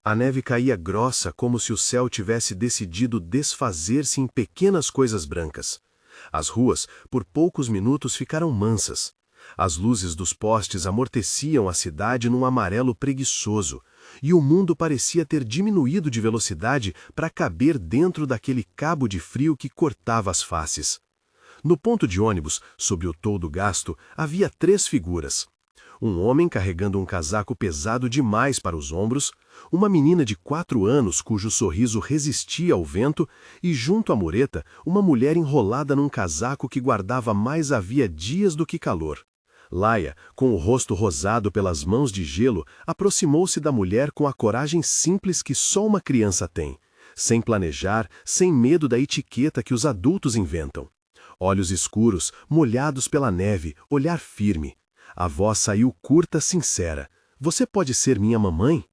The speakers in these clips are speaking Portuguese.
A neve caía grossa como se o céu tivesse decidido desfazer-se em pequenas coisas brancas. As ruas, por poucos minutos, ficaram mansas. As luzes dos postes amorteciam a cidade num amarelo preguiçoso, e o mundo parecia ter diminuído de velocidade para caber dentro daquele cabo de frio que cortava as faces. No ponto de ônibus, sob o toldo gasto, havia 3 figuras. Um homem carregando um casaco pesado demais para os ombros, uma menina de 4 anos cujo sorriso resistia ao vento e, junto à mureta, uma mulher enrolada num casaco que guardava mais havia dias do que calor. Laia, com o rosto rosado pelas mãos de gelo, aproximou-se da mulher com a coragem simples que só uma criança tem, sem planejar, sem medo da etiqueta que os adultos inventam. Olhos escuros, molhados pela neve, olhar firme. A voz saiu curta, sincera. Você pode ser minha mamãe?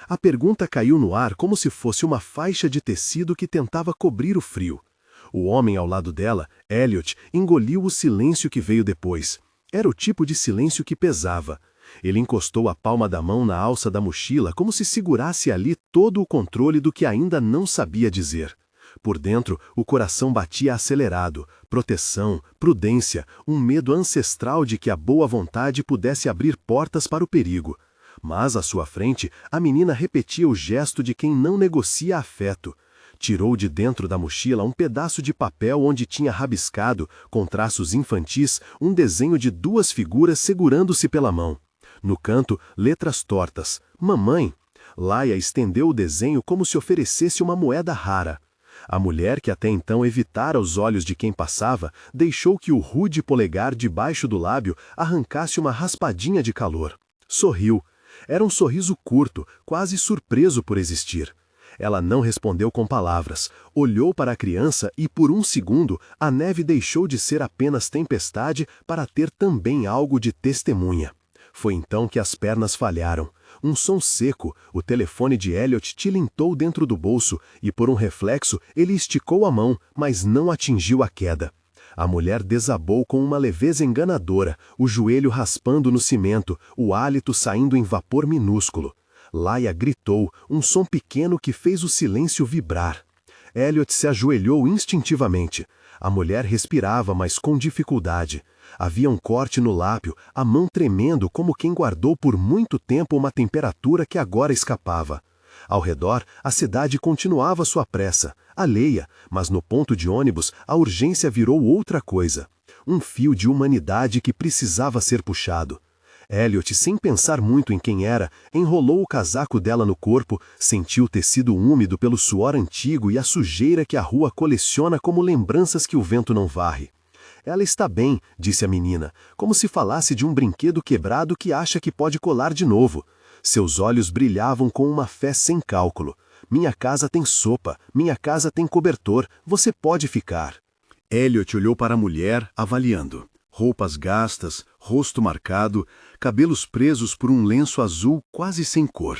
A pergunta caiu no ar como se fosse uma faixa de tecido que tentava cobrir o frio. O homem ao lado dela, Elliot, engoliu o silêncio que veio depois. Era o tipo de silêncio que pesava. Ele encostou a palma da mão na alça da mochila como se segurasse ali todo o controle do que ainda não sabia dizer. Por dentro, o coração batia acelerado, proteção, prudência, um medo ancestral de que a boa vontade pudesse abrir portas para o perigo. Mas, à sua frente, a menina repetia o gesto de quem não negocia afeto. Tirou de dentro da mochila um pedaço de papel onde tinha rabiscado, com traços infantis, um desenho de 2 figuras segurando-se pela mão. No canto, letras tortas. Mamãe! Laia estendeu o desenho como se oferecesse uma moeda rara. A mulher, que até então evitara os olhos de quem passava, deixou que o rude polegar debaixo do lábio arrancasse uma raspadinha de calor. Sorriu. Era um sorriso curto, quase surpreso por existir. Ela não respondeu com palavras, olhou para a criança e, por um segundo, a neve deixou de ser apenas tempestade para ter também algo de testemunha. Foi então que as pernas falharam. Um som seco, o telefone de Elliot tilintou dentro do bolso e, por um reflexo, ele esticou a mão, mas não atingiu a queda. A mulher desabou com uma leveza enganadora, o joelho raspando no cimento, o hálito saindo em vapor minúsculo. Laia gritou, um som pequeno que fez o silêncio vibrar. Elliot se ajoelhou instintivamente. A mulher respirava, mas com dificuldade. Havia um corte no lábio, a mão tremendo como quem guardou por muito tempo uma temperatura que agora escapava. Ao redor, a cidade continuava sua pressa, alheia, mas no ponto de ônibus a urgência virou outra coisa. Um fio de humanidade que precisava ser puxado. Elliot, sem pensar muito em quem era, enrolou o casaco dela no corpo, sentiu o tecido úmido pelo suor antigo e a sujeira que a rua coleciona como lembranças que o vento não varre. Ela está bem, disse a menina, como se falasse de um brinquedo quebrado que acha que pode colar de novo. Seus olhos brilhavam com uma fé sem cálculo. Minha casa tem sopa, minha casa tem cobertor, você pode ficar. Elliot olhou para a mulher, avaliando. Roupas gastas, rosto marcado, cabelos presos por um lenço azul quase sem cor.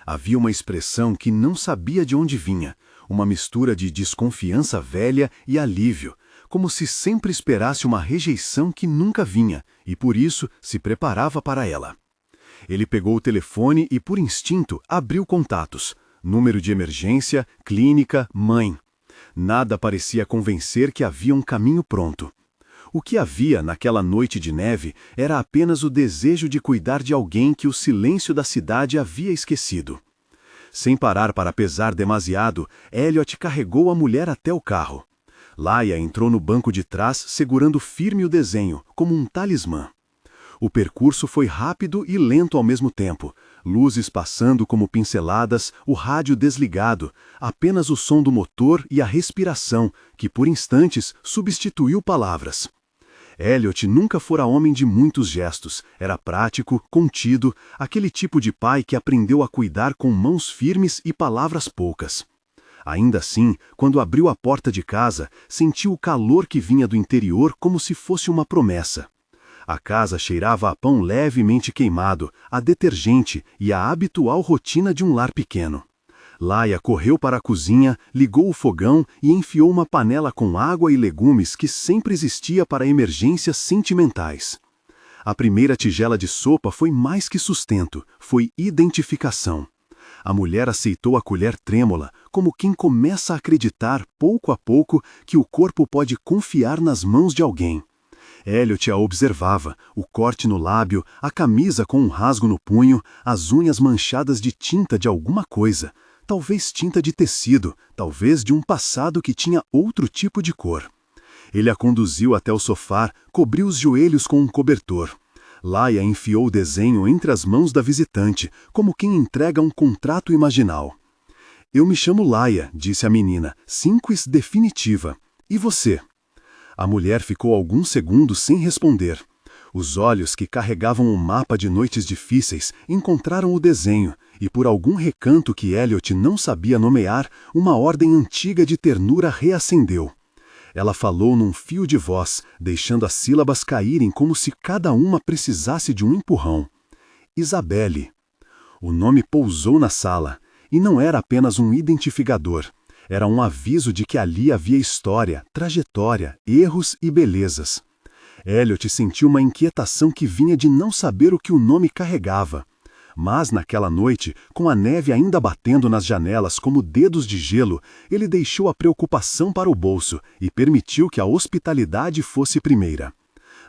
Havia uma expressão que não sabia de onde vinha, uma mistura de desconfiança velha e alívio, como se sempre esperasse uma rejeição que nunca vinha, e por isso se preparava para ela. Ele pegou o telefone e, por instinto, abriu contatos. Número de emergência, clínica, mãe. Nada parecia convencer que havia um caminho pronto. O que havia naquela noite de neve era apenas o desejo de cuidar de alguém que o silêncio da cidade havia esquecido. Sem parar para pesar demasiado, Elliot carregou a mulher até o carro. Laia entrou no banco de trás segurando firme o desenho, como um talismã. O percurso foi rápido e lento ao mesmo tempo, luzes passando como pinceladas, o rádio desligado, apenas o som do motor e a respiração, que por instantes substituiu palavras. Elliot nunca fora homem de muitos gestos, era prático, contido, aquele tipo de pai que aprendeu a cuidar com mãos firmes e palavras poucas. Ainda assim, quando abriu a porta de casa, sentiu o calor que vinha do interior como se fosse uma promessa. A casa cheirava a pão levemente queimado, a detergente e a habitual rotina de um lar pequeno. Laia correu para a cozinha, ligou o fogão e enfiou uma panela com água e legumes que sempre existia para emergências sentimentais. A primeira tigela de sopa foi mais que sustento, foi identificação. A mulher aceitou a colher trêmula, como quem começa a acreditar, pouco a pouco, que o corpo pode confiar nas mãos de alguém. Elliot a observava, o corte no lábio, a camisa com um rasgo no punho, as unhas manchadas de tinta de alguma coisa. Talvez tinta de tecido, talvez de um passado que tinha outro tipo de cor. Ele a conduziu até o sofá, cobriu os joelhos com um cobertor. Laia enfiou o desenho entre as mãos da visitante, como quem entrega um contrato imaginal. Eu me chamo Laia, disse a menina, cinquis definitiva. E você? A mulher ficou alguns segundos sem responder. Os olhos que carregavam um mapa de noites difíceis encontraram o desenho, e por algum recanto que Elliot não sabia nomear, uma ordem antiga de ternura reacendeu. Ela falou num fio de voz, deixando as sílabas caírem como se cada uma precisasse de um empurrão. Isabelle. O nome pousou na sala, e não era apenas um identificador. Era um aviso de que ali havia história, trajetória, erros e belezas. Elliot sentiu uma inquietação que vinha de não saber o que o nome carregava. Mas naquela noite, com a neve ainda batendo nas janelas como dedos de gelo, ele deixou a preocupação para o bolso e permitiu que a hospitalidade fosse primeira.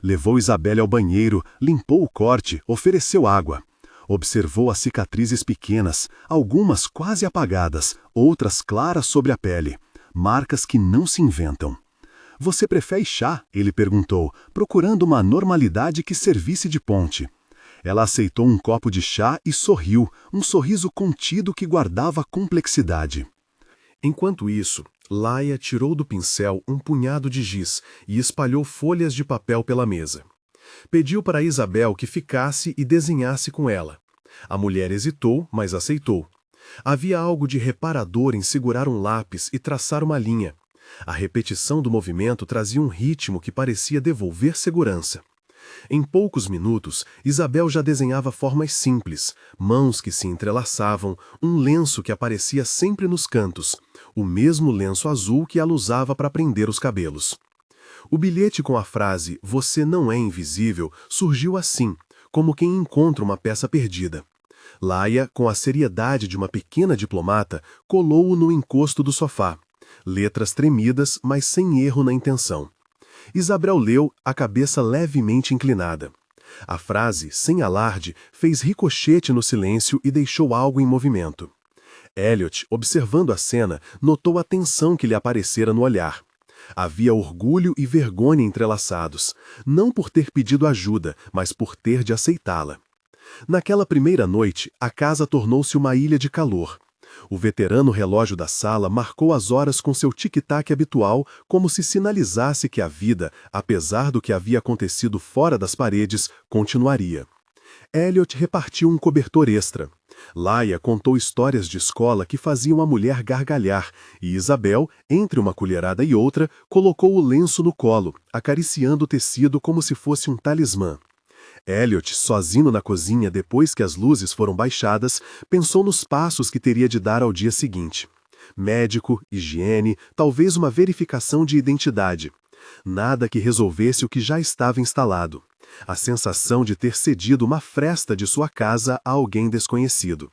Levou Isabelle ao banheiro, limpou o corte, ofereceu água. Observou as cicatrizes pequenas, algumas quase apagadas, outras claras sobre a pele. Marcas que não se inventam. Você prefere chá? Ele perguntou, procurando uma normalidade que servisse de ponte. Ela aceitou um copo de chá e sorriu, um sorriso contido que guardava complexidade. Enquanto isso, Laia tirou do pincel um punhado de giz e espalhou folhas de papel pela mesa. Pediu para Isabel que ficasse e desenhasse com ela. A mulher hesitou, mas aceitou. Havia algo de reparador em segurar um lápis e traçar uma linha. A repetição do movimento trazia um ritmo que parecia devolver segurança. Em poucos minutos, Isabel já desenhava formas simples, mãos que se entrelaçavam, um lenço que aparecia sempre nos cantos, o mesmo lenço azul que ela usava para prender os cabelos. O bilhete com a frase "Você não é invisível" surgiu assim, como quem encontra uma peça perdida. Laia, com a seriedade de uma pequena diplomata, colou-o no encosto do sofá. Letras tremidas, mas sem erro na intenção. Isabel leu, a cabeça levemente inclinada. A frase, sem alarde, fez ricochete no silêncio e deixou algo em movimento. Elliot, observando a cena, notou a tensão que lhe aparecera no olhar. Havia orgulho e vergonha entrelaçados, não por ter pedido ajuda, mas por ter de aceitá-la. Naquela primeira noite, a casa tornou-se uma ilha de calor. O veterano relógio da sala marcou as horas com seu tic-tac habitual, como se sinalizasse que a vida, apesar do que havia acontecido fora das paredes, continuaria. Elliot repartiu um cobertor extra. Laia contou histórias de escola que faziam a mulher gargalhar, e Isabel, entre uma colherada e outra, colocou o lenço no colo, acariciando o tecido como se fosse um talismã. Elliot, sozinho na cozinha depois que as luzes foram baixadas, pensou nos passos que teria de dar ao dia seguinte. Médico, higiene, talvez uma verificação de identidade. Nada que resolvesse o que já estava instalado. A sensação de ter cedido uma fresta de sua casa a alguém desconhecido.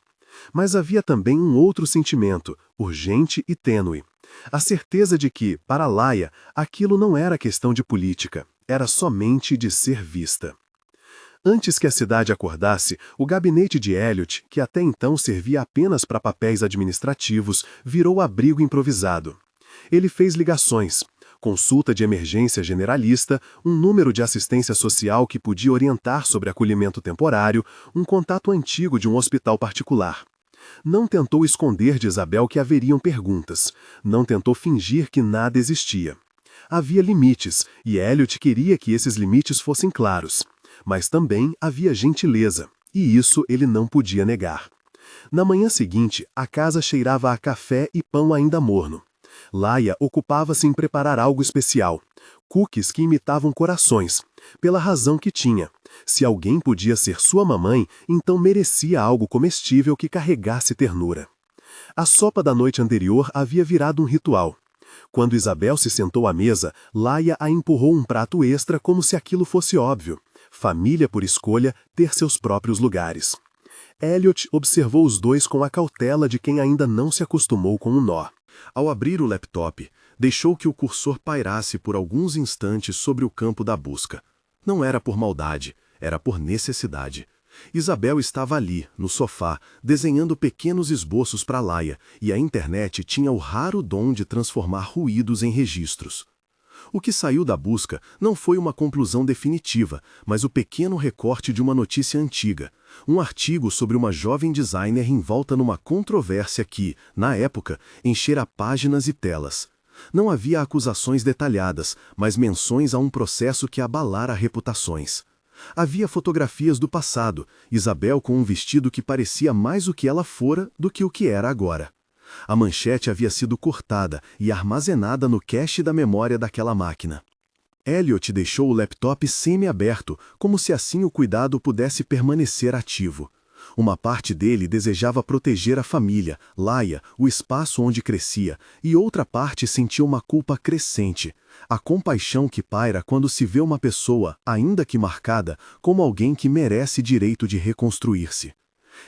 Mas havia também um outro sentimento, urgente e tênue. A certeza de que, para Laia, aquilo não era questão de política, era somente de ser vista. Antes que a cidade acordasse, o gabinete de Elliot, que até então servia apenas para papéis administrativos, virou abrigo improvisado. Ele fez ligações, consulta de emergência generalista, um número de assistência social que podia orientar sobre acolhimento temporário, um contato antigo de um hospital particular. Não tentou esconder de Isabel que haveriam perguntas, não tentou fingir que nada existia. Havia limites, e Elliot queria que esses limites fossem claros. Mas também havia gentileza, e isso ele não podia negar. Na manhã seguinte, a casa cheirava a café e pão ainda morno. Laia ocupava-se em preparar algo especial, cookies que imitavam corações, pela razão que tinha. Se alguém podia ser sua mamãe, então merecia algo comestível que carregasse ternura. A sopa da noite anterior havia virado um ritual. Quando Isabel se sentou à mesa, Laia a empurrou um prato extra como se aquilo fosse óbvio. Família por escolha, ter seus próprios lugares. Elliot observou os dois com a cautela de quem ainda não se acostumou com um nó. Ao abrir o laptop, deixou que o cursor pairasse por alguns instantes sobre o campo da busca. Não era por maldade, era por necessidade. Isabel estava ali, no sofá, desenhando pequenos esboços para Laia, e a internet tinha o raro dom de transformar ruídos em registros. O que saiu da busca não foi uma conclusão definitiva, mas o pequeno recorte de uma notícia antiga, um artigo sobre uma jovem designer envolta numa controvérsia que, na época, enchera páginas e telas. Não havia acusações detalhadas, mas menções a um processo que abalara reputações. Havia fotografias do passado, Isabel com um vestido que parecia mais o que ela fora do que o que era agora. A manchete havia sido cortada e armazenada no cache da memória daquela máquina. Elliot deixou o laptop semi-aberto, como se assim o cuidado pudesse permanecer ativo. Uma parte dele desejava proteger a família, Laia, o espaço onde crescia, e outra parte sentia uma culpa crescente, a compaixão que paira quando se vê uma pessoa, ainda que marcada, como alguém que merece direito de reconstruir-se.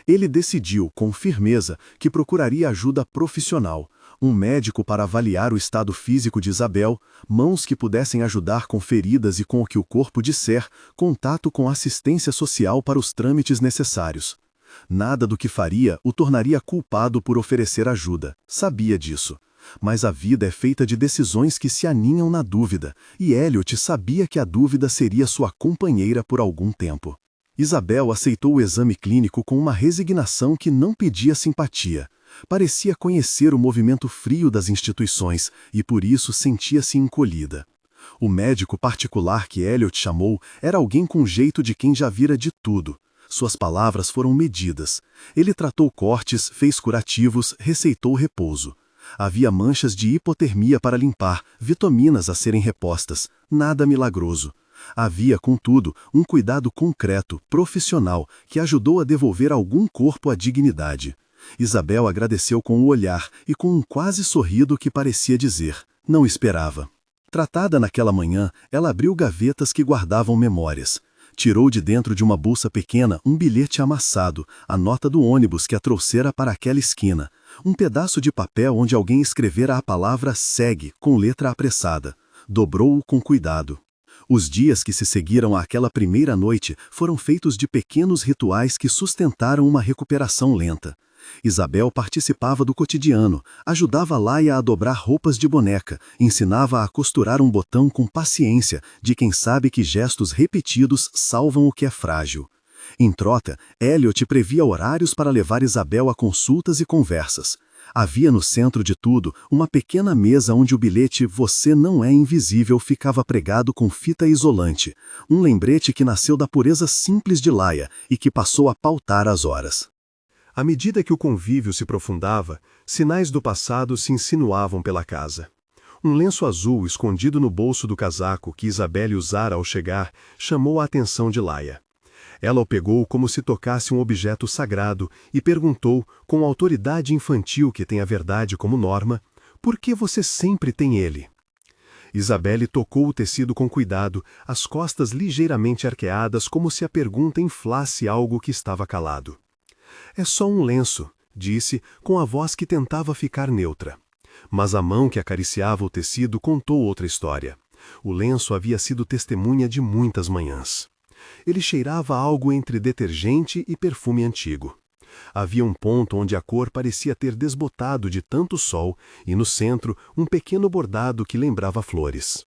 Ele decidiu, com firmeza, que procuraria ajuda profissional, um médico para avaliar o estado físico de Isabel, mãos que pudessem ajudar com feridas e com o que o corpo disser, contato com assistência social para os trâmites necessários. Nada do que faria o tornaria culpado por oferecer ajuda, sabia disso. Mas a vida é feita de decisões que se aninham na dúvida, e Elliot sabia que a dúvida seria sua companheira por algum tempo. Isabel aceitou o exame clínico com uma resignação que não pedia simpatia. Parecia conhecer o movimento frio das instituições e por isso sentia-se encolhida. O médico particular que Elliot chamou era alguém com jeito de quem já vira de tudo. Suas palavras foram medidas. Ele tratou cortes, fez curativos, receitou repouso. Havia manchas de hipotermia para limpar, vitaminas a serem repostas, nada milagroso. Havia, contudo, um cuidado concreto, profissional, que ajudou a devolver algum corpo à dignidade. Isabel agradeceu com o olhar e com um quase sorrido que parecia dizer, não esperava. Tratada naquela manhã, ela abriu gavetas que guardavam memórias. Tirou de dentro de uma bolsa pequena um bilhete amassado, a nota do ônibus que a trouxera para aquela esquina, um pedaço de papel onde alguém escrevera a palavra segue, com letra apressada. Dobrou-o com cuidado. Os dias que se seguiram àquela primeira noite foram feitos de pequenos rituais que sustentaram uma recuperação lenta. Isabel participava do cotidiano, ajudava Laia a dobrar roupas de boneca, ensinava a costurar um botão com paciência, de quem sabe que gestos repetidos salvam o que é frágil. Em troca, Elliot previa horários para levar Isabel a consultas e conversas. Havia no centro de tudo uma pequena mesa onde o bilhete "Você não é invisível" ficava pregado com fita isolante, um lembrete que nasceu da pureza simples de Laia e que passou a pautar as horas. À medida que o convívio se aprofundava, sinais do passado se insinuavam pela casa. Um lenço azul escondido no bolso do casaco que Isabelle usara ao chegar chamou a atenção de Laia. Ela o pegou como se tocasse um objeto sagrado e perguntou, com a autoridade infantil que tem a verdade como norma, por que você sempre tem ele? Isabelle tocou o tecido com cuidado, as costas ligeiramente arqueadas como se a pergunta inflasse algo que estava calado. É só um lenço, disse, com a voz que tentava ficar neutra. Mas a mão que acariciava o tecido contou outra história. O lenço havia sido testemunha de muitas manhãs. Ele cheirava algo entre detergente e perfume antigo. Havia um ponto onde a cor parecia ter desbotado de tanto sol e no centro um pequeno bordado que lembrava flores.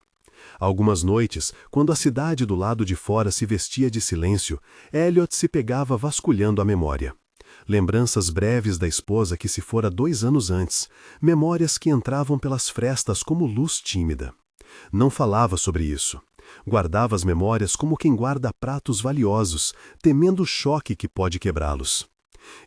Algumas noites, quando a cidade do lado de fora se vestia de silêncio, Elliot se pegava vasculhando a memória. Lembranças breves da esposa que se fora 2 anos antes, memórias que entravam pelas frestas como luz tímida. Não falava sobre isso. Guardava as memórias como quem guarda pratos valiosos, temendo o choque que pode quebrá-los.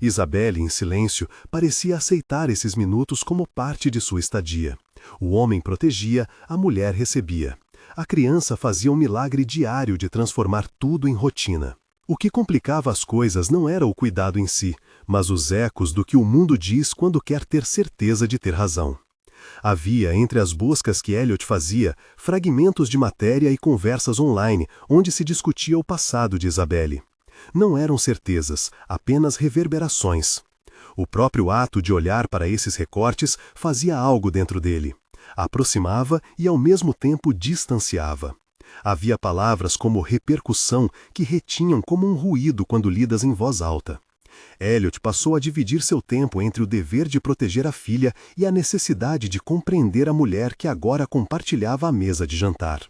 Isabelle, em silêncio, parecia aceitar esses minutos como parte de sua estadia. O homem protegia, a mulher recebia. A criança fazia um milagre diário de transformar tudo em rotina. O que complicava as coisas não era o cuidado em si, mas os ecos do que o mundo diz quando quer ter certeza de ter razão. Havia, entre as buscas que Elliot fazia, fragmentos de matéria e conversas online, onde se discutia o passado de Isabelle. Não eram certezas, apenas reverberações. O próprio ato de olhar para esses recortes fazia algo dentro dele. Aproximava e ao mesmo tempo distanciava. Havia palavras como repercussão que retinham como um ruído quando lidas em voz alta. Elliot passou a dividir seu tempo entre o dever de proteger a filha e a necessidade de compreender a mulher que agora compartilhava a mesa de jantar.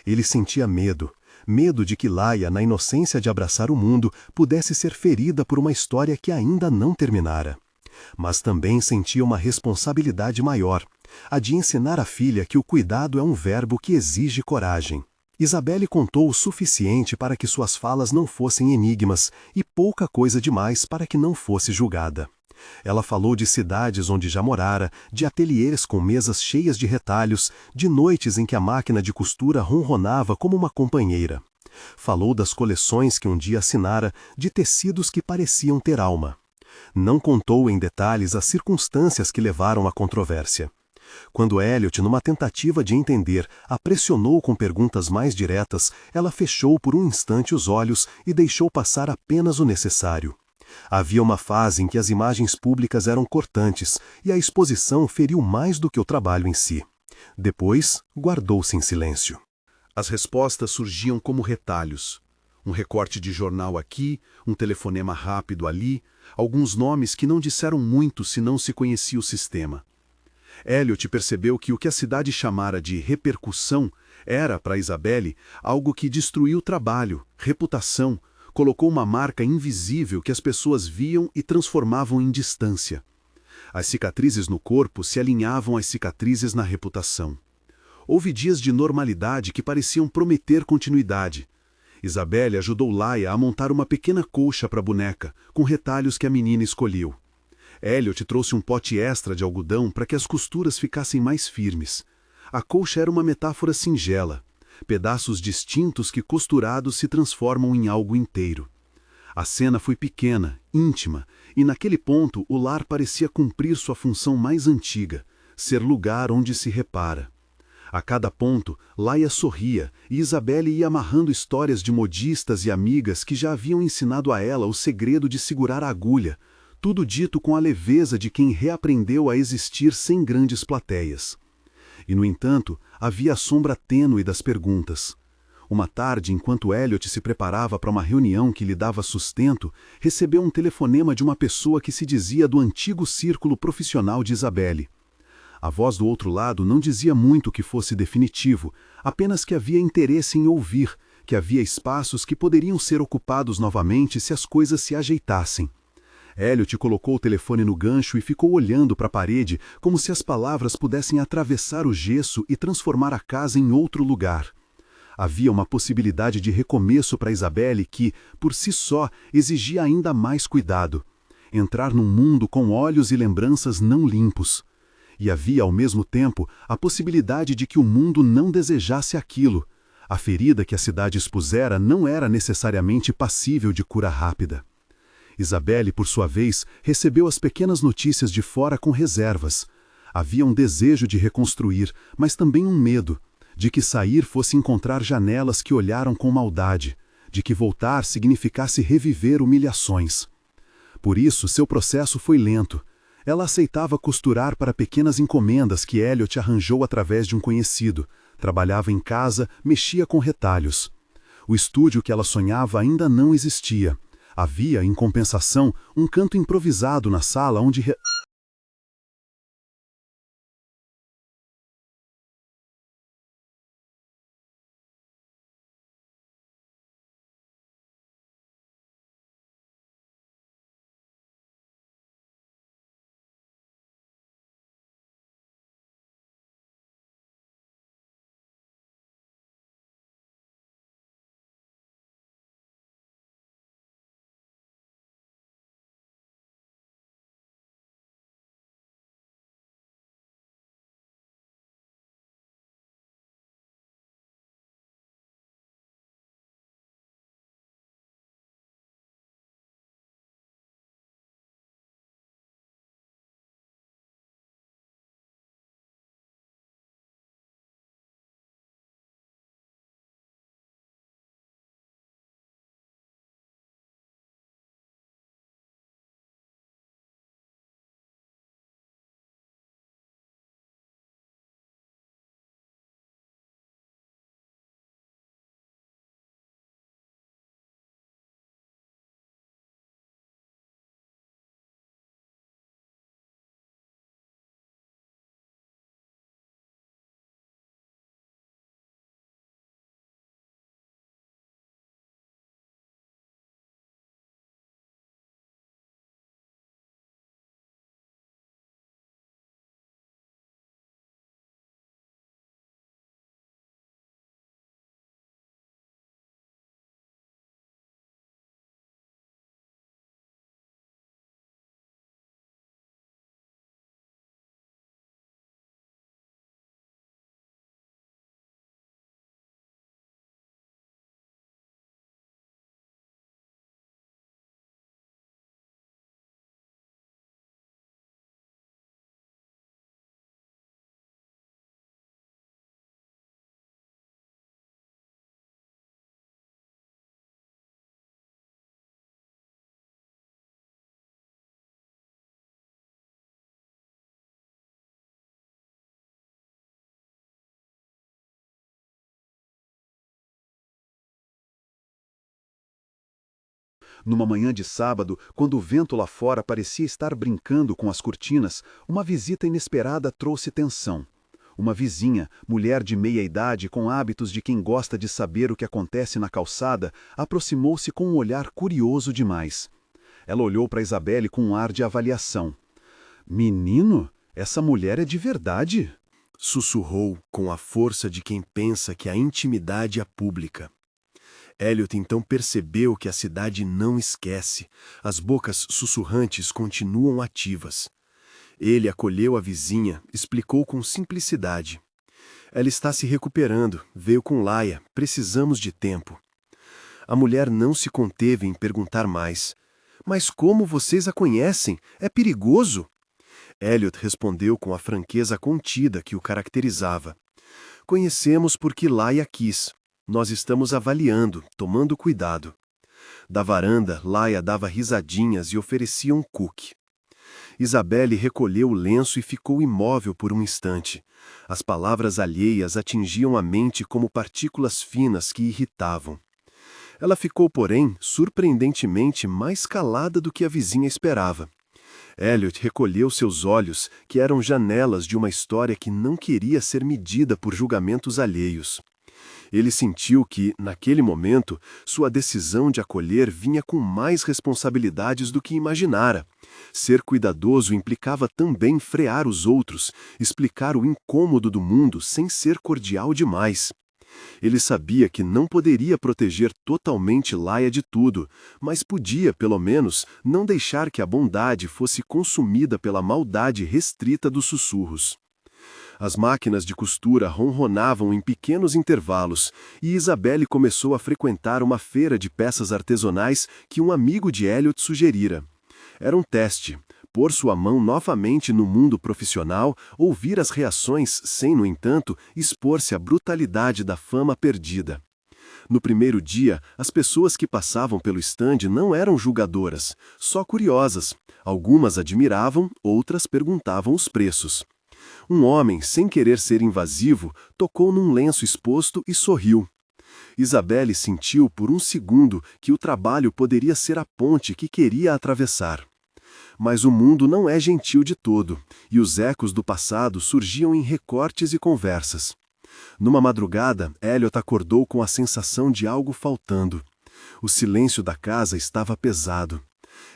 Ele sentia medo. Medo de que Laia, na inocência de abraçar o mundo, pudesse ser ferida por uma história que ainda não terminara. Mas também sentia uma responsabilidade maior, a de ensinar a filha que o cuidado é um verbo que exige coragem. Isabelle contou o suficiente para que suas falas não fossem enigmas e pouca coisa demais para que não fosse julgada. Ela falou de cidades onde já morara, de ateliês com mesas cheias de retalhos, de noites em que a máquina de costura ronronava como uma companheira. Falou das coleções que um dia assinara, de tecidos que pareciam ter alma. Não contou em detalhes as circunstâncias que levaram à controvérsia. Quando Elliot, numa tentativa de entender, a pressionou com perguntas mais diretas, ela fechou por um instante os olhos e deixou passar apenas o necessário. Havia uma fase em que as imagens públicas eram cortantes e a exposição feriu mais do que o trabalho em si. Depois, guardou-se em silêncio. As respostas surgiam como retalhos. Um recorte de jornal aqui, um telefonema rápido ali, alguns nomes que não disseram muito se não se conhecia o sistema. Elliot percebeu que o que a cidade chamara de repercussão era, para Isabelle, algo que destruiu trabalho, reputação, colocou uma marca invisível que as pessoas viam e transformavam em distância. As cicatrizes no corpo se alinhavam às cicatrizes na reputação. Houve dias de normalidade que pareciam prometer continuidade. Isabelle ajudou Laia a montar uma pequena colcha para a boneca, com retalhos que a menina escolheu. Elliot trouxe um pote extra de algodão para que as costuras ficassem mais firmes. A colcha era uma metáfora singela, pedaços distintos que costurados se transformam em algo inteiro. A cena foi pequena, íntima, e naquele ponto o lar parecia cumprir sua função mais antiga, ser lugar onde se repara. A cada ponto, Laia sorria e Isabelle ia amarrando histórias de modistas e amigas que já haviam ensinado a ela o segredo de segurar a agulha, tudo dito com a leveza de quem reaprendeu a existir sem grandes plateias. E, no entanto, havia a sombra tênue das perguntas. Uma tarde, enquanto Elliot se preparava para uma reunião que lhe dava sustento, recebeu um telefonema de uma pessoa que se dizia do antigo círculo profissional de Isabelle. A voz do outro lado não dizia muito que fosse definitivo, apenas que havia interesse em ouvir, que havia espaços que poderiam ser ocupados novamente se as coisas se ajeitassem. Elliot colocou o telefone no gancho e ficou olhando para a parede como se as palavras pudessem atravessar o gesso e transformar a casa em outro lugar. Havia uma possibilidade de recomeço para Isabelle que, por si só, exigia ainda mais cuidado. Entrar num mundo com olhos e lembranças não limpos. E havia, ao mesmo tempo, a possibilidade de que o mundo não desejasse aquilo. A ferida que a cidade expusera não era necessariamente passível de cura rápida. Isabelle, por sua vez, recebeu as pequenas notícias de fora com reservas. Havia um desejo de reconstruir, mas também um medo, de que sair fosse encontrar janelas que olharam com maldade, de que voltar significasse reviver humilhações. Por isso, seu processo foi lento. Ela aceitava costurar para pequenas encomendas que Elliot arranjou através de um conhecido, trabalhava em casa, mexia com retalhos. O estúdio que ela sonhava ainda não existia. Havia, em compensação, um canto improvisado na sala onde Numa manhã de sábado, quando o vento lá fora parecia estar brincando com as cortinas, uma visita inesperada trouxe tensão. Uma vizinha, mulher de meia idade com hábitos de quem gosta de saber o que acontece na calçada, aproximou-se com um olhar curioso demais. Ela olhou para Isabelle com um ar de avaliação. "Menino, essa mulher é de verdade?" Sussurrou com a força de quem pensa que a intimidade é pública. Elliot então percebeu que a cidade não esquece. As bocas sussurrantes continuam ativas. Ele acolheu a vizinha, explicou com simplicidade. Ela está se recuperando, veio com Laia, precisamos de tempo. A mulher não se conteve em perguntar mais. Mas como vocês a conhecem? É perigoso? Elliot respondeu com a franqueza contida que o caracterizava. Conhecemos porque Laia quis. Nós estamos avaliando, tomando cuidado. Da varanda, Laia dava risadinhas e oferecia um cookie. Isabelle recolheu o lenço e ficou imóvel por um instante. As palavras alheias atingiam a mente como partículas finas que irritavam. Ela ficou, porém, surpreendentemente mais calada do que a vizinha esperava. Elliot recolheu seus olhos, que eram janelas de uma história que não queria ser medida por julgamentos alheios. Ele sentiu que, naquele momento, sua decisão de acolher vinha com mais responsabilidades do que imaginara. Ser cuidadoso implicava também frear os outros, explicar o incômodo do mundo sem ser cordial demais. Ele sabia que não poderia proteger totalmente Laia de tudo, mas podia, pelo menos, não deixar que a bondade fosse consumida pela maldade restrita dos sussurros. As máquinas de costura ronronavam em pequenos intervalos, e Isabelle começou a frequentar uma feira de peças artesanais que um amigo de Elliot sugerira. Era um teste. Pôr sua mão novamente no mundo profissional, ouvir as reações sem, no entanto, expor-se à brutalidade da fama perdida. No primeiro dia, as pessoas que passavam pelo estande não eram julgadoras, só curiosas. Algumas admiravam, outras perguntavam os preços. Um homem, sem querer ser invasivo, tocou num lenço exposto e sorriu. Isabelle sentiu por um segundo que o trabalho poderia ser a ponte que queria atravessar. Mas o mundo não é gentil de todo, e os ecos do passado surgiam em recortes e conversas. Numa madrugada, Elliot acordou com a sensação de algo faltando. O silêncio da casa estava pesado.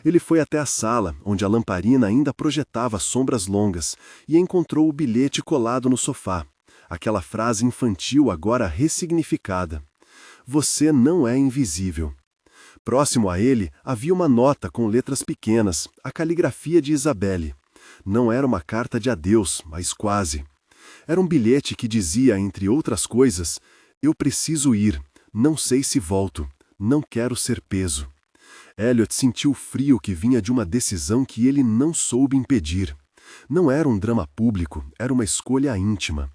Ele foi até a sala, onde a lamparina ainda projetava sombras longas, e encontrou o bilhete colado no sofá. Aquela frase infantil agora ressignificada. Você não é invisível. Próximo a ele, havia uma nota com letras pequenas, a caligrafia de Isabelle. Não era uma carta de adeus, mas quase. Era um bilhete que dizia, entre outras coisas, eu preciso ir, não sei se volto, não quero ser peso. Elliot sentiu o frio que vinha de uma decisão que ele não soube impedir. Não era um drama público, era uma escolha íntima.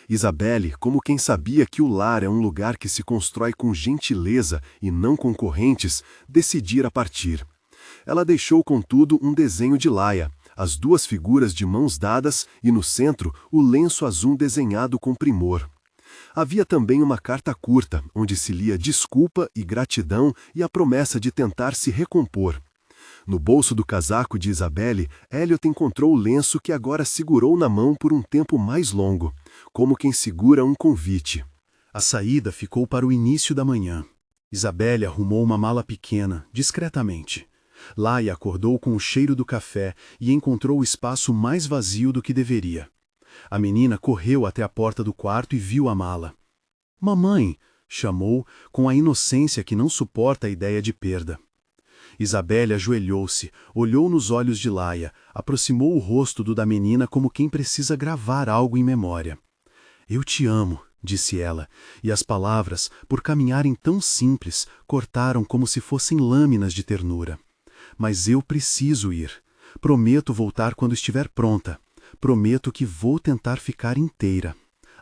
Isabelle, como quem sabia que o lar é um lugar que se constrói com gentileza e não com correntes, decidira partir. Ela deixou, contudo, um desenho de Laia, as duas figuras de mãos dadas e, no centro, o lenço azul desenhado com primor. Havia também uma carta curta, onde se lia desculpa e gratidão e a promessa de tentar se recompor. No bolso do casaco de Isabelle, Elliot encontrou o lenço que agora segurou na mão por um tempo mais longo, como quem segura um convite. A saída ficou para o início da manhã. Isabelle arrumou uma mala pequena, discretamente. Laia acordou com o cheiro do café e encontrou o espaço mais vazio do que deveria. A menina correu até a porta do quarto e viu a mala. "Mamãe!" chamou, com a inocência que não suporta a ideia de perda. Isabelle ajoelhou-se, olhou nos olhos de Laia, aproximou o rosto do da menina como quem precisa gravar algo em memória. "Eu te amo", disse ela, e as palavras, por caminharem tão simples, cortaram como se fossem lâminas de ternura. "Mas eu preciso ir. Prometo voltar quando estiver pronta. Prometo que vou tentar ficar inteira."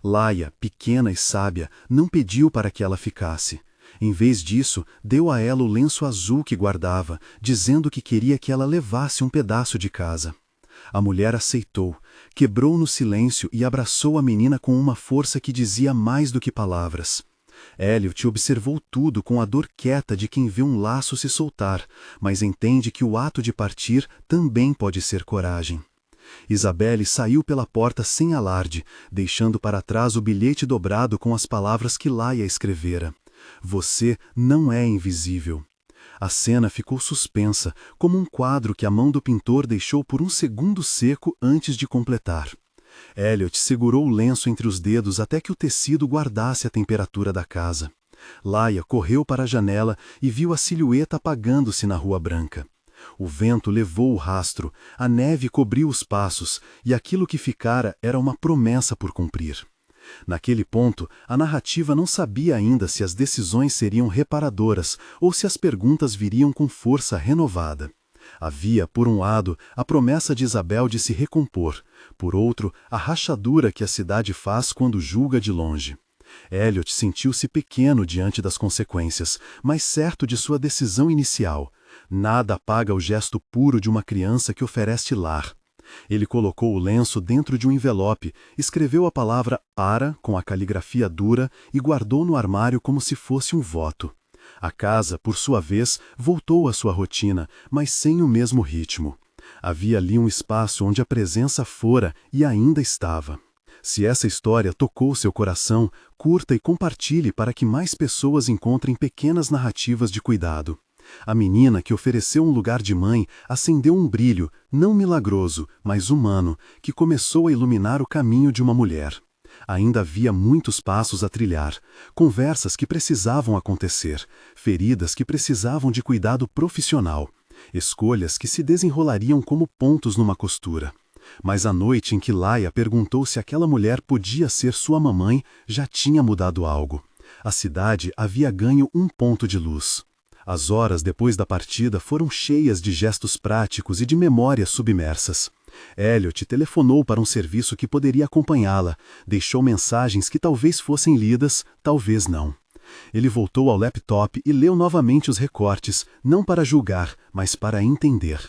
Laia, pequena e sábia, não pediu para que ela ficasse. Em vez disso, deu a ela o lenço azul que guardava, dizendo que queria que ela levasse um pedaço de casa. A mulher aceitou, quebrou no silêncio e abraçou a menina com uma força que dizia mais do que palavras. Elliot observou tudo com a dor quieta de quem vê um laço se soltar, mas entende que o ato de partir também pode ser coragem. Isabelle saiu pela porta sem alarde, deixando para trás o bilhete dobrado com as palavras que Laia escrevera. Você não é invisível. A cena ficou suspensa, como um quadro que a mão do pintor deixou por um segundo seco antes de completar. Elliot segurou o lenço entre os dedos até que o tecido guardasse a temperatura da casa. Laia correu para a janela e viu a silhueta apagando-se na rua branca. O vento levou o rastro, a neve cobriu os passos, e aquilo que ficara era uma promessa por cumprir. Naquele ponto, a narrativa não sabia ainda se as decisões seriam reparadoras ou se as perguntas viriam com força renovada. Havia, por um lado, a promessa de Isabel de se recompor, por outro, a rachadura que a cidade faz quando julga de longe. Elliot sentiu-se pequeno diante das consequências, mas certo de sua decisão inicial. Nada apaga o gesto puro de uma criança que oferece lar. Ele colocou o lenço dentro de um envelope, escreveu a palavra para com a caligrafia dura e guardou no armário como se fosse um voto. A casa, por sua vez, voltou à sua rotina, mas sem o mesmo ritmo. Havia ali um espaço onde a presença fora e ainda estava. Se essa história tocou seu coração, curta e compartilhe para que mais pessoas encontrem pequenas narrativas de cuidado. A menina que ofereceu um lugar de mãe acendeu um brilho, não milagroso, mas humano, que começou a iluminar o caminho de uma mulher. Ainda havia muitos passos a trilhar, conversas que precisavam acontecer, feridas que precisavam de cuidado profissional, escolhas que se desenrolariam como pontos numa costura. Mas a noite em que Laia perguntou se aquela mulher podia ser sua mamãe já tinha mudado algo. A cidade havia ganho um ponto de luz. As horas depois da partida foram cheias de gestos práticos e de memórias submersas. Elliot telefonou para um serviço que poderia acompanhá-la, deixou mensagens que talvez fossem lidas, talvez não. Ele voltou ao laptop e leu novamente os recortes, não para julgar, mas para entender.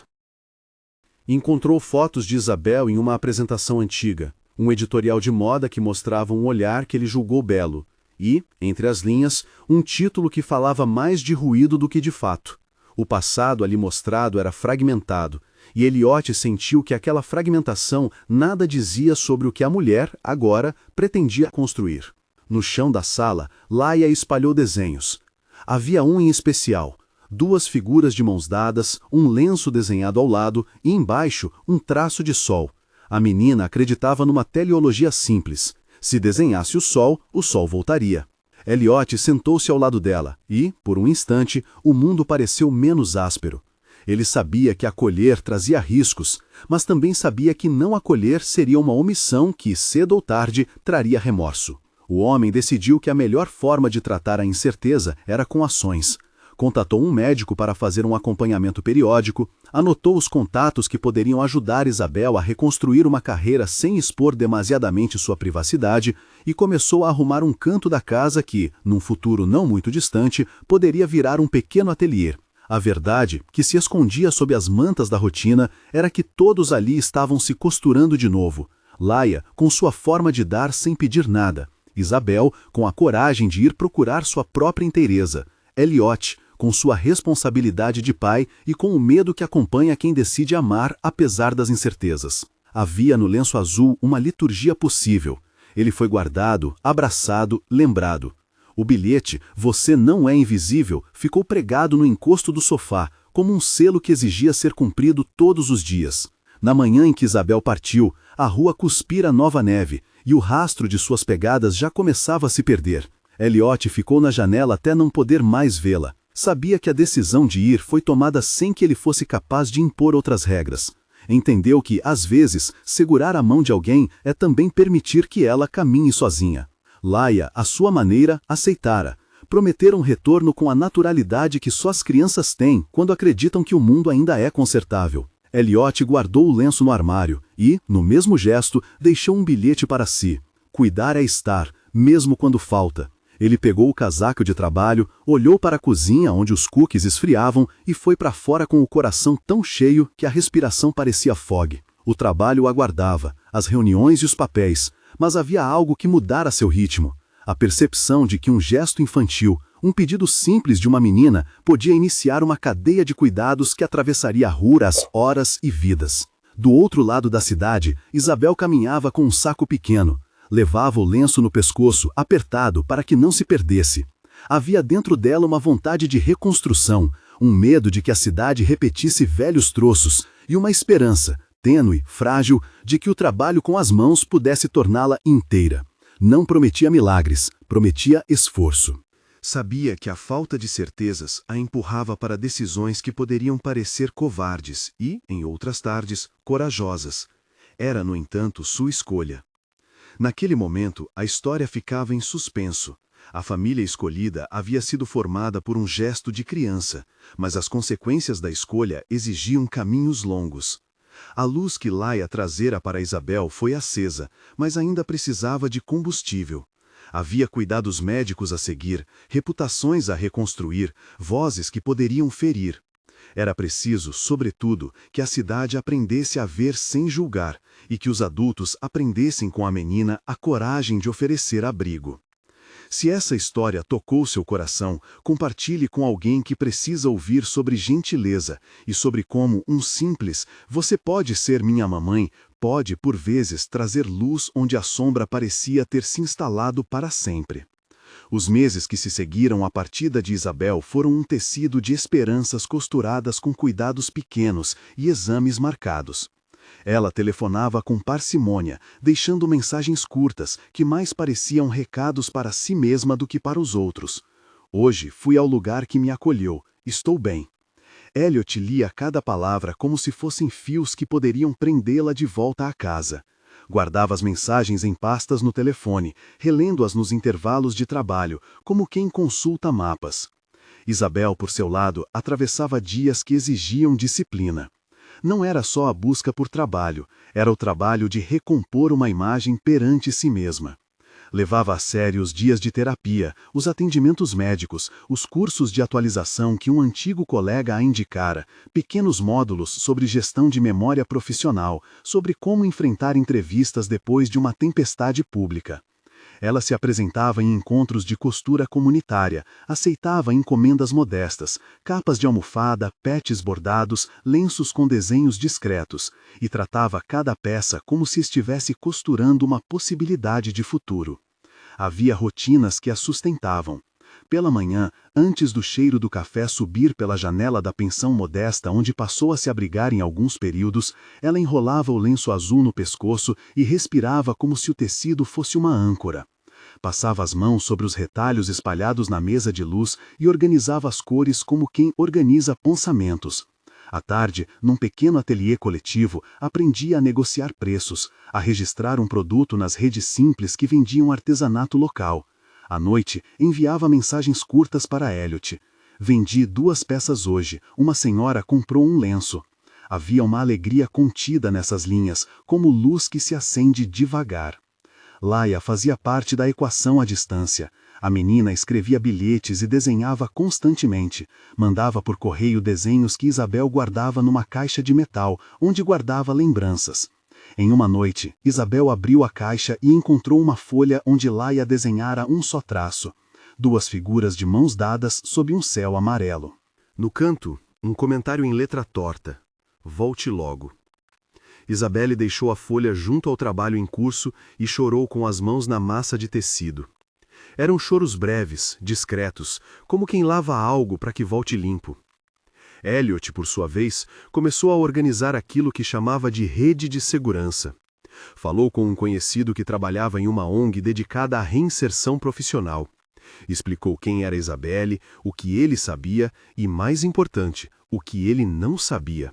Encontrou fotos de Isabel em uma apresentação antiga, um editorial de moda que mostrava um olhar que ele julgou belo, e, entre as linhas, um título que falava mais de ruído do que de fato. O passado ali mostrado era fragmentado, e Elliot sentiu que aquela fragmentação nada dizia sobre o que a mulher, agora, pretendia construir. No chão da sala, Laia espalhou desenhos. Havia um em especial, 2 figuras de mãos dadas, um lenço desenhado ao lado e, embaixo, um traço de sol. A menina acreditava numa teleologia simples. Se desenhasse o sol voltaria. Elliot sentou-se ao lado dela e, por um instante, o mundo pareceu menos áspero. Ele sabia que acolher trazia riscos, mas também sabia que não acolher seria uma omissão que, cedo ou tarde, traria remorso. O homem decidiu que a melhor forma de tratar a incerteza era com ações. Contatou um médico para fazer um acompanhamento periódico, anotou os contatos que poderiam ajudar Isabel a reconstruir uma carreira sem expor demasiadamente sua privacidade e começou a arrumar um canto da casa que, num futuro não muito distante, poderia virar um pequeno ateliê. A verdade, que se escondia sob as mantas da rotina, era que todos ali estavam se costurando de novo. Laia, com sua forma de dar sem pedir nada. Isabel, com a coragem de ir procurar sua própria inteireza. Elliot, com sua responsabilidade de pai e com o medo que acompanha quem decide amar apesar das incertezas. Havia no lenço azul uma liturgia possível. Ele foi guardado, abraçado, lembrado. O bilhete, "Você não é invisível", ficou pregado no encosto do sofá, como um selo que exigia ser cumprido todos os dias. Na manhã em que Isabel partiu, a rua cuspira nova neve, e o rastro de suas pegadas já começava a se perder. Elliot ficou na janela até não poder mais vê-la. Sabia que a decisão de ir foi tomada sem que ele fosse capaz de impor outras regras. Entendeu que, às vezes, segurar a mão de alguém é também permitir que ela caminhe sozinha. Laia, à sua maneira, aceitara. Prometeram retorno com a naturalidade que só as crianças têm quando acreditam que o mundo ainda é consertável. Elliot guardou o lenço no armário e, no mesmo gesto, deixou um bilhete para si. Cuidar é estar, mesmo quando falta. Ele pegou o casaco de trabalho, olhou para a cozinha onde os cookies esfriavam e foi para fora com o coração tão cheio que a respiração parecia fog. O trabalho o aguardava, as reuniões e os papéis, mas havia algo que mudara seu ritmo. A percepção de que um gesto infantil, um pedido simples de uma menina, podia iniciar uma cadeia de cuidados que atravessaria ruas, horas e vidas. Do outro lado da cidade, Isabel caminhava com um saco pequeno. Levava o lenço no pescoço, apertado, para que não se perdesse. Havia dentro dela uma vontade de reconstrução, um medo de que a cidade repetisse velhos troços e uma esperança, tênue, frágil, de que o trabalho com as mãos pudesse torná-la inteira. Não prometia milagres, prometia esforço. Sabia que a falta de certezas a empurrava para decisões que poderiam parecer covardes e, em outras tardes, corajosas. Era, no entanto, sua escolha. Naquele momento, a história ficava em suspenso. A família escolhida havia sido formada por um gesto de criança, mas as consequências da escolha exigiam caminhos longos. A luz que Laia trazera para Isabel foi acesa, mas ainda precisava de combustível. Havia cuidados médicos a seguir, reputações a reconstruir, vozes que poderiam ferir. Era preciso, sobretudo, que a cidade aprendesse a ver sem julgar e que os adultos aprendessem com a menina a coragem de oferecer abrigo. Se essa história tocou seu coração, compartilhe com alguém que precisa ouvir sobre gentileza e sobre como um simples "você pode ser minha mamãe" pode, por vezes, trazer luz onde a sombra parecia ter se instalado para sempre. Os meses que se seguiram à partida de Isabel foram um tecido de esperanças costuradas com cuidados pequenos e exames marcados. Ela telefonava com parcimônia, deixando mensagens curtas, que mais pareciam recados para si mesma do que para os outros. Hoje fui ao lugar que me acolheu. Estou bem. Elliot lia cada palavra como se fossem fios que poderiam prendê-la de volta à casa. Guardava as mensagens em pastas no telefone, relendo-as nos intervalos de trabalho, como quem consulta mapas. Isabel, por seu lado, atravessava dias que exigiam disciplina. Não era só a busca por trabalho, era o trabalho de recompor uma imagem perante si mesma. Levava a sério os dias de terapia, os atendimentos médicos, os cursos de atualização que um antigo colega a indicara, pequenos módulos sobre gestão de memória profissional, sobre como enfrentar entrevistas depois de uma tempestade pública. Ela se apresentava em encontros de costura comunitária, aceitava encomendas modestas, capas de almofada, pets bordados, lenços com desenhos discretos, e tratava cada peça como se estivesse costurando uma possibilidade de futuro. Havia rotinas que a sustentavam. Pela manhã, antes do cheiro do café subir pela janela da pensão modesta onde passou a se abrigar em alguns períodos, ela enrolava o lenço azul no pescoço e respirava como se o tecido fosse uma âncora. Passava as mãos sobre os retalhos espalhados na mesa de luz e organizava as cores como quem organiza pensamentos. À tarde, num pequeno ateliê coletivo, aprendia a negociar preços, a registrar um produto nas redes simples que vendiam artesanato local. À noite, enviava mensagens curtas para Elliot. Vendi 2 peças hoje, uma senhora comprou um lenço. Havia uma alegria contida nessas linhas, como luz que se acende devagar. Laia fazia parte da equação à distância. A menina escrevia bilhetes e desenhava constantemente. Mandava por correio desenhos que Isabel guardava numa caixa de metal, onde guardava lembranças. Em uma noite, Isabel abriu a caixa e encontrou uma folha onde Laia desenhara um só traço. 2 figuras de mãos dadas sob um céu amarelo. No canto, um comentário em letra torta. Volte logo. Isabelle deixou a folha junto ao trabalho em curso e chorou com as mãos na massa de tecido. Eram choros breves, discretos, como quem lava algo para que volte limpo. Elliot, por sua vez, começou a organizar aquilo que chamava de rede de segurança. Falou com um conhecido que trabalhava em uma ONG dedicada à reinserção profissional. Explicou quem era Isabelle, o que ele sabia e, mais importante, o que ele não sabia.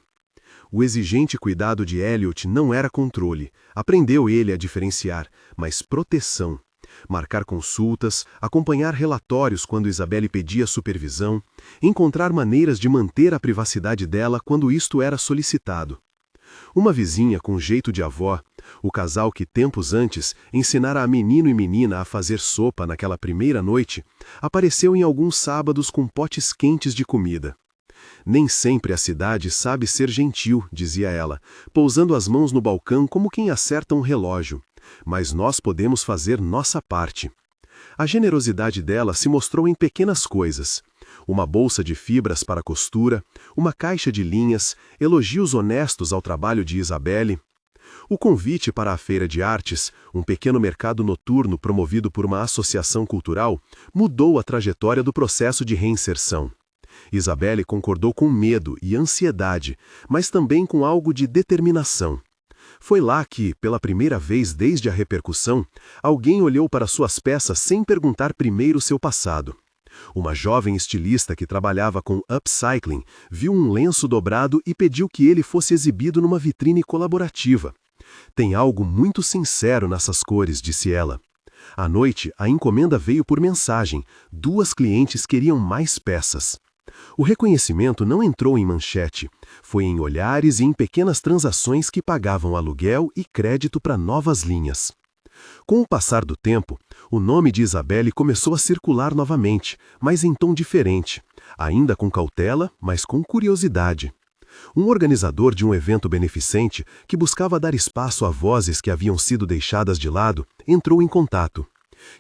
O exigente cuidado de Elliot não era controle, aprendeu ele a diferenciar, mas proteção. Marcar consultas, acompanhar relatórios quando Isabelle pedia supervisão, encontrar maneiras de manter a privacidade dela quando isto era solicitado. Uma vizinha com jeito de avó, o casal que tempos antes ensinara a menino e menina a fazer sopa naquela primeira noite, apareceu em alguns sábados com potes quentes de comida. Nem sempre a cidade sabe ser gentil, dizia ela, pousando as mãos no balcão como quem acerta um relógio. Mas nós podemos fazer nossa parte. A generosidade dela se mostrou em pequenas coisas. Uma bolsa de fibras para costura, uma caixa de linhas, elogios honestos ao trabalho de Isabelle. O convite para a Feira de Artes, um pequeno mercado noturno promovido por uma associação cultural, mudou a trajetória do processo de reinserção. Isabelle concordou com medo e ansiedade, mas também com algo de determinação. Foi lá que, pela primeira vez desde a repercussão, alguém olhou para suas peças sem perguntar primeiro seu passado. Uma jovem estilista que trabalhava com upcycling viu um lenço dobrado e pediu que ele fosse exibido numa vitrine colaborativa. Tem algo muito sincero nessas cores, disse ela. À noite, a encomenda veio por mensagem. 2 clientes queriam mais peças. O reconhecimento não entrou em manchete. Foi em olhares e em pequenas transações que pagavam aluguel e crédito para novas linhas. Com o passar do tempo, o nome de Isabelle começou a circular novamente, mas em tom diferente, ainda com cautela, mas com curiosidade. Um organizador de um evento beneficente, que buscava dar espaço a vozes que haviam sido deixadas de lado, entrou em contato.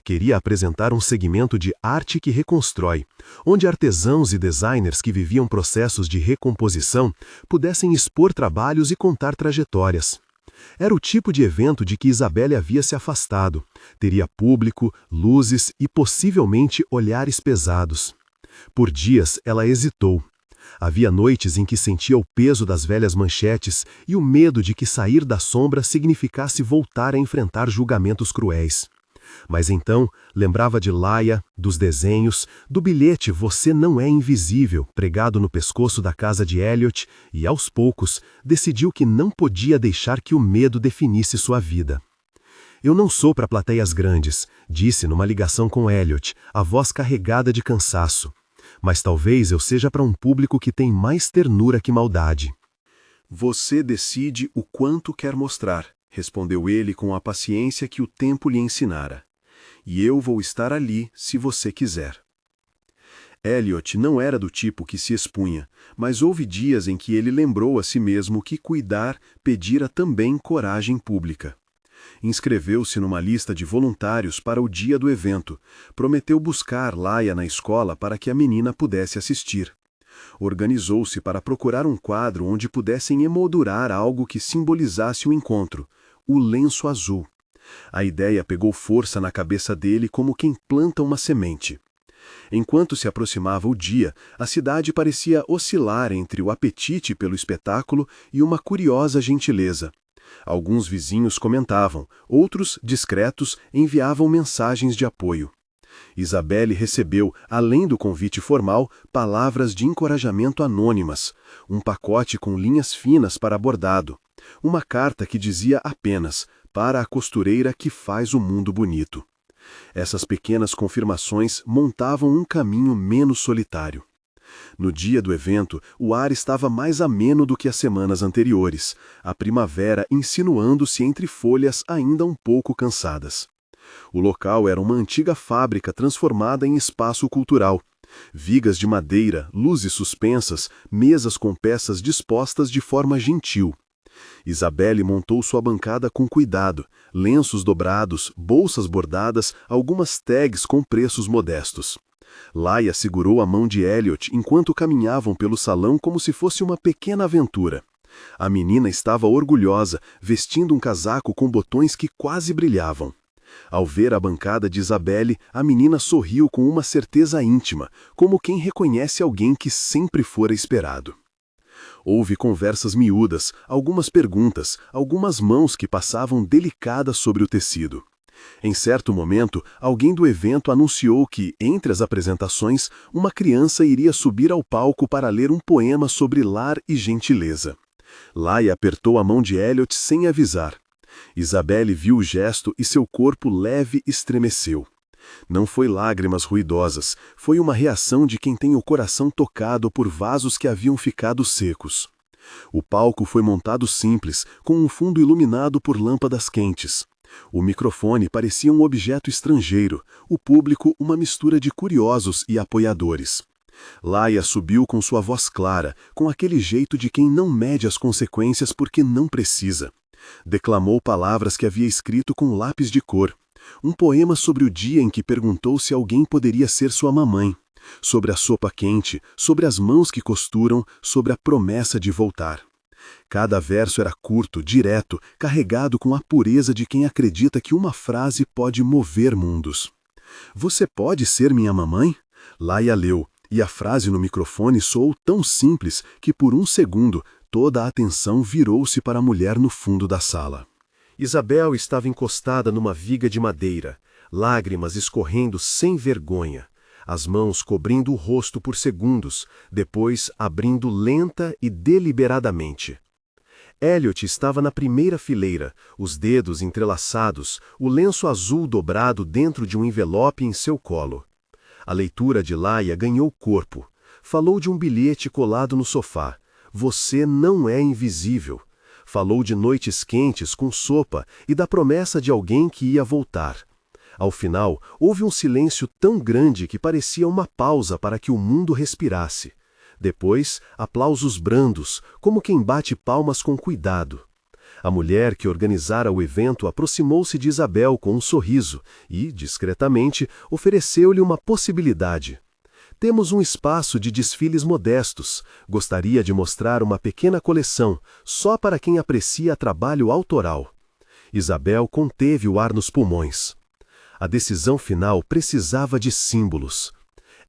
Queria apresentar um segmento de arte que reconstrói, onde artesãos e designers que viviam processos de recomposição pudessem expor trabalhos e contar trajetórias. Era o tipo de evento de que Isabelle havia se afastado. Teria público, luzes e possivelmente olhares pesados. Por dias ela hesitou. Havia noites em que sentia o peso das velhas manchetes e o medo de que sair da sombra significasse voltar a enfrentar julgamentos cruéis. Mas então lembrava de Laia, dos desenhos, do bilhete "Você não é invisível", pregado no pescoço da casa de Elliot, e aos poucos decidiu que não podia deixar que o medo definisse sua vida. "Eu não sou para plateias grandes", disse numa ligação com Elliot, a voz carregada de cansaço. "Mas talvez eu seja para um público que tem mais ternura que maldade." "Você decide o quanto quer mostrar", respondeu ele com a paciência que o tempo lhe ensinara. "E eu vou estar ali se você quiser." Elliot não era do tipo que se expunha, mas houve dias em que ele lembrou a si mesmo que cuidar pedira também coragem pública. Inscreveu-se numa lista de voluntários para o dia do evento, prometeu buscar Laia na escola para que a menina pudesse assistir. Organizou-se para procurar um quadro onde pudessem emoldurar algo que simbolizasse o encontro, o lenço azul. A ideia pegou força na cabeça dele como quem planta uma semente. Enquanto se aproximava o dia, a cidade parecia oscilar entre o apetite pelo espetáculo e uma curiosa gentileza. Alguns vizinhos comentavam, outros, discretos, enviavam mensagens de apoio. Isabelle recebeu, além do convite formal, palavras de encorajamento anônimas, um pacote com linhas finas para bordado, uma carta que dizia apenas "para a costureira que faz o mundo bonito". Essas pequenas confirmações montavam um caminho menos solitário. No dia do evento, o ar estava mais ameno do que as semanas anteriores, a primavera insinuando-se entre folhas ainda um pouco cansadas. O local era uma antiga fábrica transformada em espaço cultural. Vigas de madeira, luzes suspensas, mesas com peças dispostas de forma gentil. Isabelle montou sua bancada com cuidado, lenços dobrados, bolsas bordadas, algumas tags com preços modestos. Laia segurou a mão de Elliot enquanto caminhavam pelo salão como se fosse uma pequena aventura. A menina estava orgulhosa, vestindo um casaco com botões que quase brilhavam. Ao ver a bancada de Isabelle, a menina sorriu com uma certeza íntima, como quem reconhece alguém que sempre fora esperado. Houve conversas miúdas, algumas perguntas, algumas mãos que passavam delicadas sobre o tecido. Em certo momento, alguém do evento anunciou que, entre as apresentações, uma criança iria subir ao palco para ler um poema sobre lar e gentileza. Laia apertou a mão de Elliot sem avisar. Isabelle viu o gesto e seu corpo leve estremeceu. Não foi lágrimas ruidosas, foi uma reação de quem tem o coração tocado por vasos que haviam ficado secos. O palco foi montado simples, com um fundo iluminado por lâmpadas quentes. O microfone parecia um objeto estrangeiro, o público uma mistura de curiosos e apoiadores. Laia subiu com sua voz clara, com aquele jeito de quem não mede as consequências porque não precisa. Declamou palavras que havia escrito com lápis de cor. Um poema sobre o dia em que perguntou se alguém poderia ser sua mamãe, sobre a sopa quente, sobre as mãos que costuram, sobre a promessa de voltar. Cada verso era curto, direto, carregado com a pureza de quem acredita que uma frase pode mover mundos. Você pode ser minha mamãe? Laia leu, e a frase no microfone soou tão simples que por um segundo toda a atenção virou-se para a mulher no fundo da sala. Isabel estava encostada numa viga de madeira, lágrimas escorrendo sem vergonha, as mãos cobrindo o rosto por segundos, depois abrindo lenta e deliberadamente. Elliot estava na primeira fileira, os dedos entrelaçados, o lenço azul dobrado dentro de um envelope em seu colo. A leitura de Laia ganhou corpo. Falou de um bilhete colado no sofá. Você não é invisível. Falou de noites quentes com sopa e da promessa de alguém que ia voltar. Ao final, houve um silêncio tão grande que parecia uma pausa para que o mundo respirasse. Depois, aplausos brandos, como quem bate palmas com cuidado. A mulher que organizara o evento aproximou-se de Isabel com um sorriso e, discretamente, ofereceu-lhe uma possibilidade. Temos um espaço de desfiles modestos. Gostaria de mostrar uma pequena coleção, só para quem aprecia trabalho autoral. Isabel conteve o ar nos pulmões. A decisão final precisava de símbolos.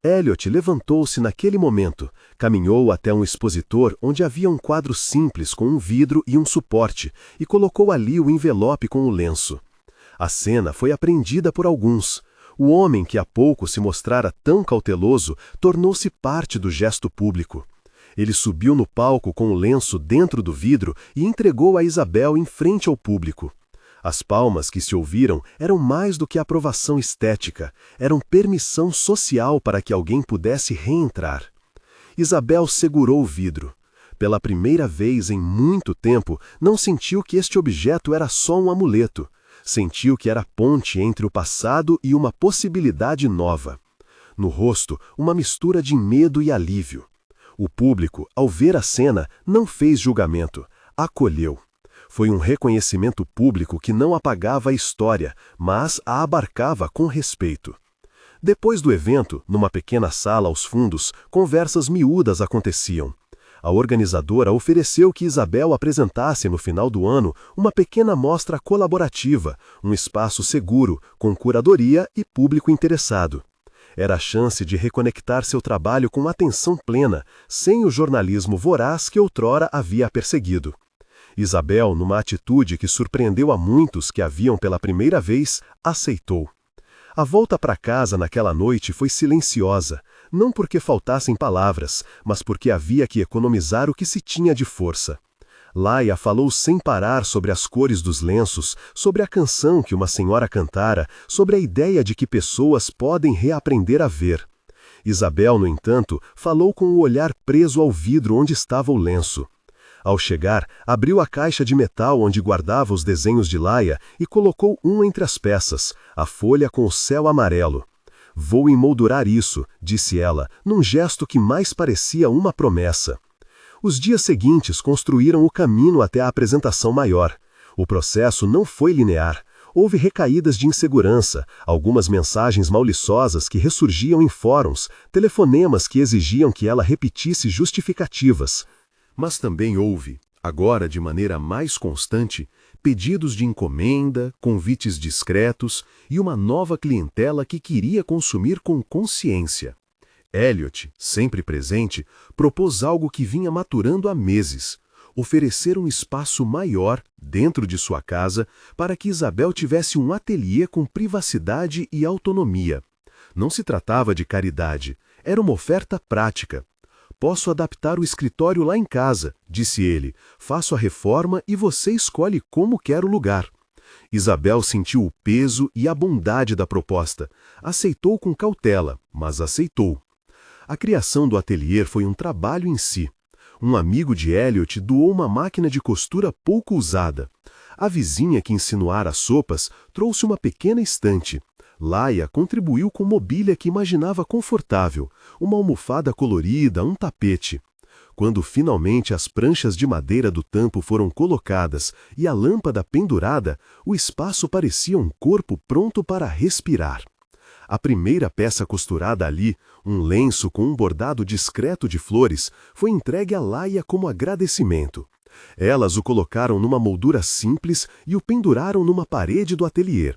Elliot levantou-se naquele momento, caminhou até um expositor onde havia um quadro simples com um vidro e um suporte e colocou ali o envelope com o lenço. A cena foi apreendida por alguns. O homem que há pouco se mostrara tão cauteloso tornou-se parte do gesto público. Ele subiu no palco com o lenço dentro do vidro e entregou a Isabel em frente ao público. As palmas que se ouviram eram mais do que aprovação estética, eram permissão social para que alguém pudesse reentrar. Isabel segurou o vidro. Pela primeira vez em muito tempo, não sentiu que este objeto era só um amuleto. Sentiu que era ponte entre o passado e uma possibilidade nova. No rosto, uma mistura de medo e alívio. O público, ao ver a cena, não fez julgamento, acolheu. Foi um reconhecimento público que não apagava a história, mas a abarcava com respeito. Depois do evento, numa pequena sala aos fundos, conversas miúdas aconteciam. A organizadora ofereceu que Isabel apresentasse no final do ano uma pequena mostra colaborativa, um espaço seguro, com curadoria e público interessado. Era a chance de reconectar seu trabalho com atenção plena, sem o jornalismo voraz que outrora havia perseguido. Isabel, numa atitude que surpreendeu a muitos que a viam pela primeira vez, aceitou. A volta para casa naquela noite foi silenciosa, não porque faltassem palavras, mas porque havia que economizar o que se tinha de força. Laia falou sem parar sobre as cores dos lenços, sobre a canção que uma senhora cantara, sobre a ideia de que pessoas podem reaprender a ver. Isabel, no entanto, falou com o olhar preso ao vidro onde estava o lenço. Ao chegar, abriu a caixa de metal onde guardava os desenhos de Laia e colocou um entre as peças, a folha com o céu amarelo. Vou emoldurar isso, disse ela, num gesto que mais parecia uma promessa. Os dias seguintes construíram o caminho até a apresentação maior. O processo não foi linear. Houve recaídas de insegurança, algumas mensagens maliciosas que ressurgiam em fóruns, telefonemas que exigiam que ela repetisse justificativas. Mas também houve, agora de maneira mais constante, pedidos de encomenda, convites discretos e uma nova clientela que queria consumir com consciência. Elliot, sempre presente, propôs algo que vinha maturando há meses: oferecer um espaço maior, dentro de sua casa, para que Isabel tivesse um ateliê com privacidade e autonomia. Não se tratava de caridade, era uma oferta prática. Posso adaptar o escritório lá em casa, disse ele. Faço a reforma e você escolhe como quer o lugar. Isabel sentiu o peso e a bondade da proposta. Aceitou com cautela, mas aceitou. A criação do ateliê foi um trabalho em si. Um amigo de Elliot doou uma máquina de costura pouco usada. A vizinha que insinuara as sopas trouxe uma pequena estante. Laia contribuiu com mobília que imaginava confortável, uma almofada colorida, um tapete. Quando finalmente as pranchas de madeira do tampo foram colocadas e a lâmpada pendurada, o espaço parecia um corpo pronto para respirar. A primeira peça costurada ali, um lenço com um bordado discreto de flores, foi entregue a Laia como agradecimento. Elas o colocaram numa moldura simples e o penduraram numa parede do ateliê.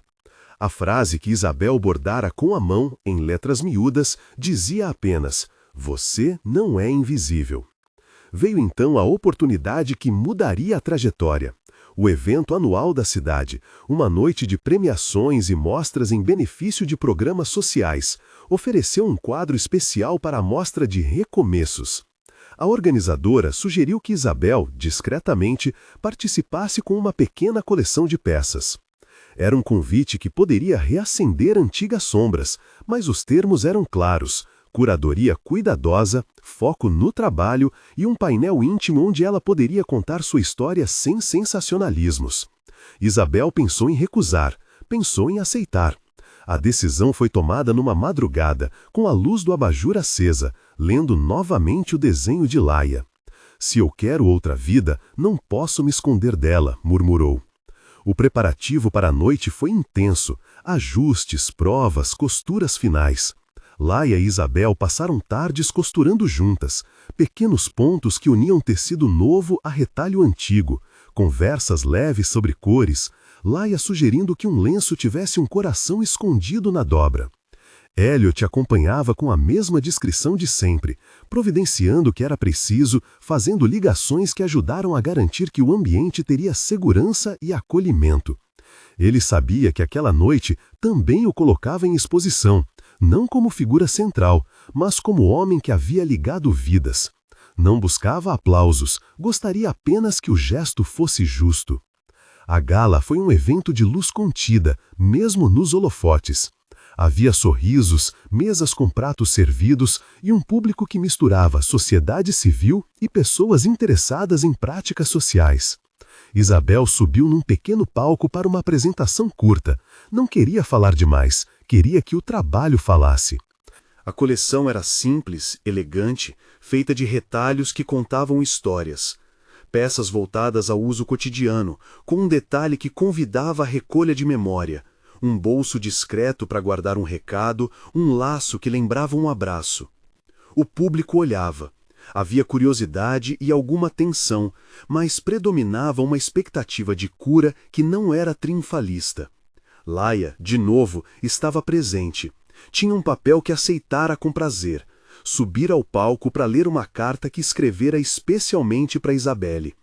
A frase que Isabel bordara com a mão, em letras miúdas, dizia apenas: "Você não é invisível." Veio então a oportunidade que mudaria a trajetória. O evento anual da cidade, uma noite de premiações e mostras em benefício de programas sociais, ofereceu um quadro especial para a mostra de recomeços. A organizadora sugeriu que Isabel, discretamente, participasse com uma pequena coleção de peças. Era um convite que poderia reacender antigas sombras, mas os termos eram claros: curadoria cuidadosa, foco no trabalho e um painel íntimo onde ela poderia contar sua história sem sensacionalismos. Isabel pensou em recusar, pensou em aceitar. A decisão foi tomada numa madrugada, com a luz do abajur acesa, lendo novamente o desenho de Laia. "Se eu quero outra vida, não posso me esconder dela", murmurou. O preparativo para a noite foi intenso: ajustes, provas, costuras finais. Laia e Isabel passaram tardes costurando juntas, pequenos pontos que uniam tecido novo a retalho antigo, conversas leves sobre cores, Laia sugerindo que um lenço tivesse um coração escondido na dobra. Elliot acompanhava com a mesma discrição de sempre, providenciando o que era preciso, fazendo ligações que ajudaram a garantir que o ambiente teria segurança e acolhimento. Ele sabia que aquela noite também o colocava em exposição, não como figura central, mas como homem que havia ligado vidas. Não buscava aplausos, gostaria apenas que o gesto fosse justo. A gala foi um evento de luz contida, mesmo nos holofotes. Havia sorrisos, mesas com pratos servidos e um público que misturava sociedade civil e pessoas interessadas em práticas sociais. Isabel subiu num pequeno palco para uma apresentação curta. Não queria falar demais, queria que o trabalho falasse. A coleção era simples, elegante, feita de retalhos que contavam histórias. Peças voltadas ao uso cotidiano, com um detalhe que convidava à recolha de memória. Um bolso discreto para guardar um recado, um laço que lembrava um abraço. O público olhava. Havia curiosidade e alguma tensão, mas predominava uma expectativa de cura que não era triunfalista. Laia, de novo, estava presente. Tinha um papel que aceitara com prazer: subir ao palco para ler uma carta que escrevera especialmente para Isabelle.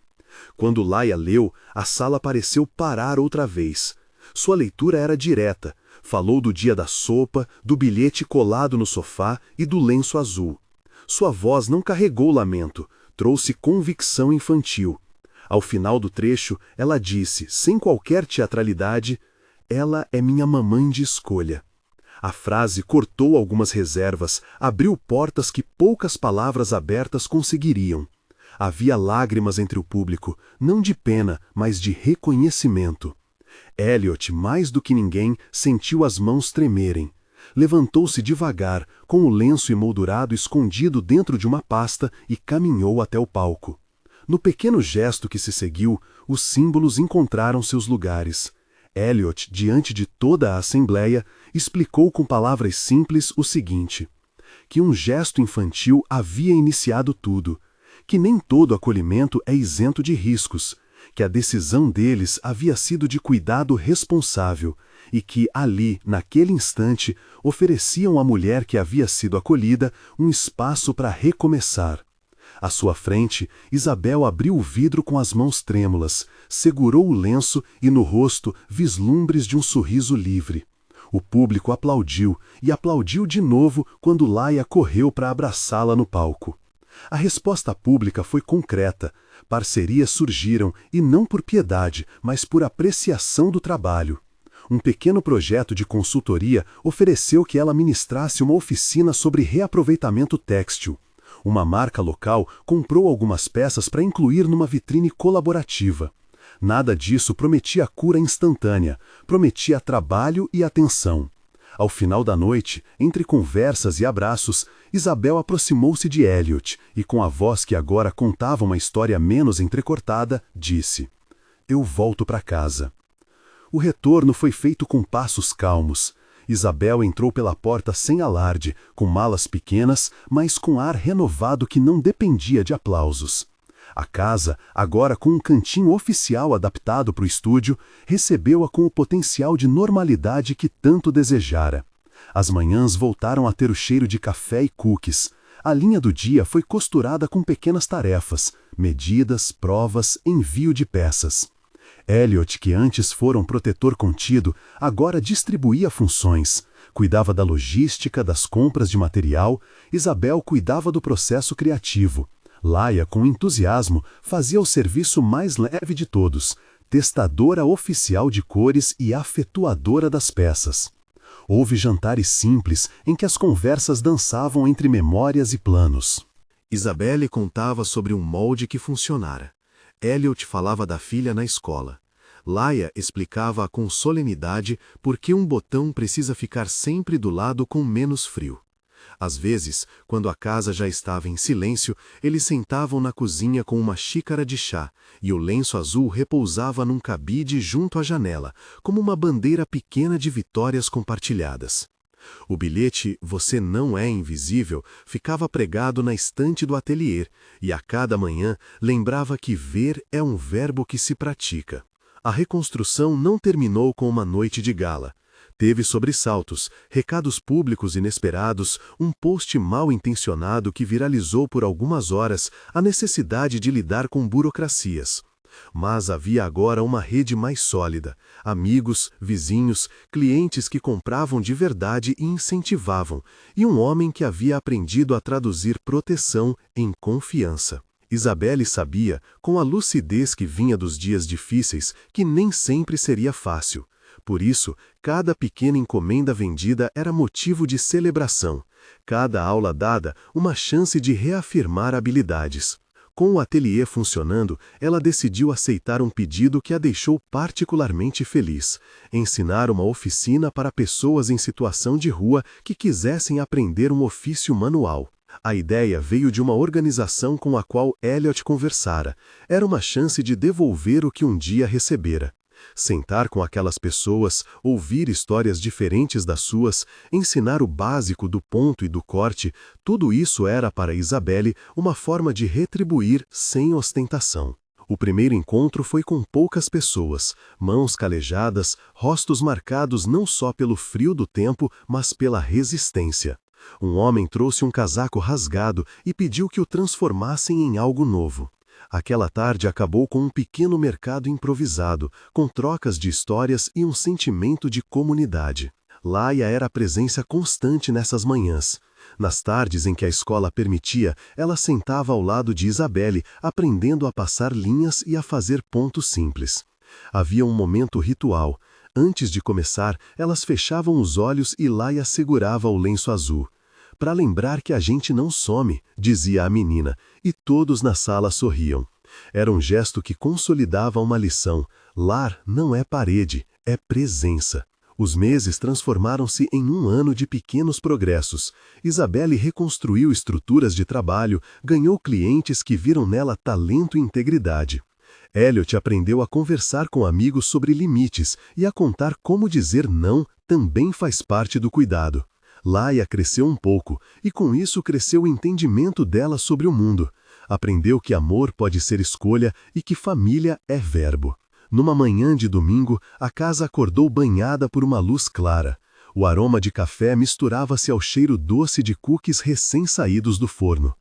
Quando Laia leu, a sala pareceu parar outra vez. Sua leitura era direta. Falou do dia da sopa, do bilhete colado no sofá e do lenço azul. Sua voz não carregou lamento, trouxe convicção infantil. Ao final do trecho, ela disse, sem qualquer teatralidade: "Ela é minha mamãe de escolha." A frase cortou algumas reservas, abriu portas que poucas palavras abertas conseguiriam. Havia lágrimas entre o público, não de pena, mas de reconhecimento. Elliot, mais do que ninguém, sentiu as mãos tremerem. Levantou-se devagar, com o lenço emoldurado escondido dentro de uma pasta e caminhou até o palco. No pequeno gesto que se seguiu, os símbolos encontraram seus lugares. Elliot, diante de toda a assembleia, explicou com palavras simples o seguinte: que um gesto infantil havia iniciado tudo, que nem todo acolhimento é isento de riscos, que a decisão deles havia sido de cuidado responsável e que ali, naquele instante, ofereciam à mulher que havia sido acolhida um espaço para recomeçar. À sua frente, Isabel abriu o vidro com as mãos trêmulas, segurou o lenço e no rosto vislumbres de um sorriso livre. O público aplaudiu e aplaudiu de novo quando Laia correu para abraçá-la no palco. A resposta pública foi concreta. Parcerias surgiram, e não por piedade, mas por apreciação do trabalho. Um pequeno projeto de consultoria ofereceu que ela ministrasse uma oficina sobre reaproveitamento têxtil. Uma marca local comprou algumas peças para incluir numa vitrine colaborativa. Nada disso prometia cura instantânea, prometia trabalho e atenção. Ao final da noite, entre conversas e abraços, Isabel aproximou-se de Elliot e, com a voz que agora contava uma história menos entrecortada, disse: "Eu volto para casa." O retorno foi feito com passos calmos. Isabel entrou pela porta sem alarde, com malas pequenas, mas com ar renovado que não dependia de aplausos. A casa, agora com um cantinho oficial adaptado para o estúdio, recebeu-a com o potencial de normalidade que tanto desejara. As manhãs voltaram a ter o cheiro de café e cookies. A linha do dia foi costurada com pequenas tarefas, medidas, provas, envio de peças. Elliot, que antes fora um protetor contido, agora distribuía funções. Cuidava da logística, das compras de material. Isabel cuidava do processo criativo. Laia, com entusiasmo, fazia o serviço mais leve de todos, testadora oficial de cores e afetuadora das peças. Houve jantares simples em que as conversas dançavam entre memórias e planos. Isabelle contava sobre um molde que funcionara. Elliot falava da filha na escola. Laia explicava com solenidade por que um botão precisa ficar sempre do lado com menos frio. Às vezes, quando a casa já estava em silêncio, eles sentavam na cozinha com uma xícara de chá, e o lenço azul repousava num cabide junto à janela, como uma bandeira pequena de vitórias compartilhadas. O bilhete "Você não é invisível" ficava pregado na estante do ateliê, e a cada manhã lembrava que ver é um verbo que se pratica. A reconstrução não terminou com uma noite de gala. Teve sobressaltos, recados públicos inesperados, um post mal intencionado que viralizou por algumas horas a necessidade de lidar com burocracias. Mas havia agora uma rede mais sólida, amigos, vizinhos, clientes que compravam de verdade e incentivavam, e um homem que havia aprendido a traduzir proteção em confiança. Isabelle sabia, com a lucidez que vinha dos dias difíceis, que nem sempre seria fácil. Por isso, cada pequena encomenda vendida era motivo de celebração, cada aula dada uma chance de reafirmar habilidades. Com o ateliê funcionando, ela decidiu aceitar um pedido que a deixou particularmente feliz: ensinar uma oficina para pessoas em situação de rua que quisessem aprender um ofício manual. A ideia veio de uma organização com a qual Elliot conversara. Era uma chance de devolver o que um dia recebera. Sentar com aquelas pessoas, ouvir histórias diferentes das suas, ensinar o básico do ponto e do corte, tudo isso era para Isabelle uma forma de retribuir sem ostentação. O primeiro encontro foi com poucas pessoas, mãos calejadas, rostos marcados não só pelo frio do tempo, mas pela resistência. Um homem trouxe um casaco rasgado e pediu que o transformassem em algo novo. Aquela tarde acabou com um pequeno mercado improvisado, com trocas de histórias e um sentimento de comunidade. Laia era a presença constante nessas manhãs. Nas tardes em que a escola permitia, ela sentava ao lado de Isabelle, aprendendo a passar linhas e a fazer pontos simples. Havia um momento ritual. Antes de começar, elas fechavam os olhos e Laia segurava o lenço azul. "Para lembrar que a gente não some", dizia a menina, e todos na sala sorriam. Era um gesto que consolidava uma lição: lar não é parede, é presença. Os meses transformaram-se em um ano de pequenos progressos. Isabelle reconstruiu estruturas de trabalho, ganhou clientes que viram nela talento e integridade. Elliot aprendeu a conversar com amigos sobre limites e a contar como dizer não também faz parte do cuidado. Laia cresceu um pouco, e com isso cresceu o entendimento dela sobre o mundo. Aprendeu que amor pode ser escolha e que família é verbo. Numa manhã de domingo, a casa acordou banhada por uma luz clara. O aroma de café misturava-se ao cheiro doce de cookies recém-saídos do forno.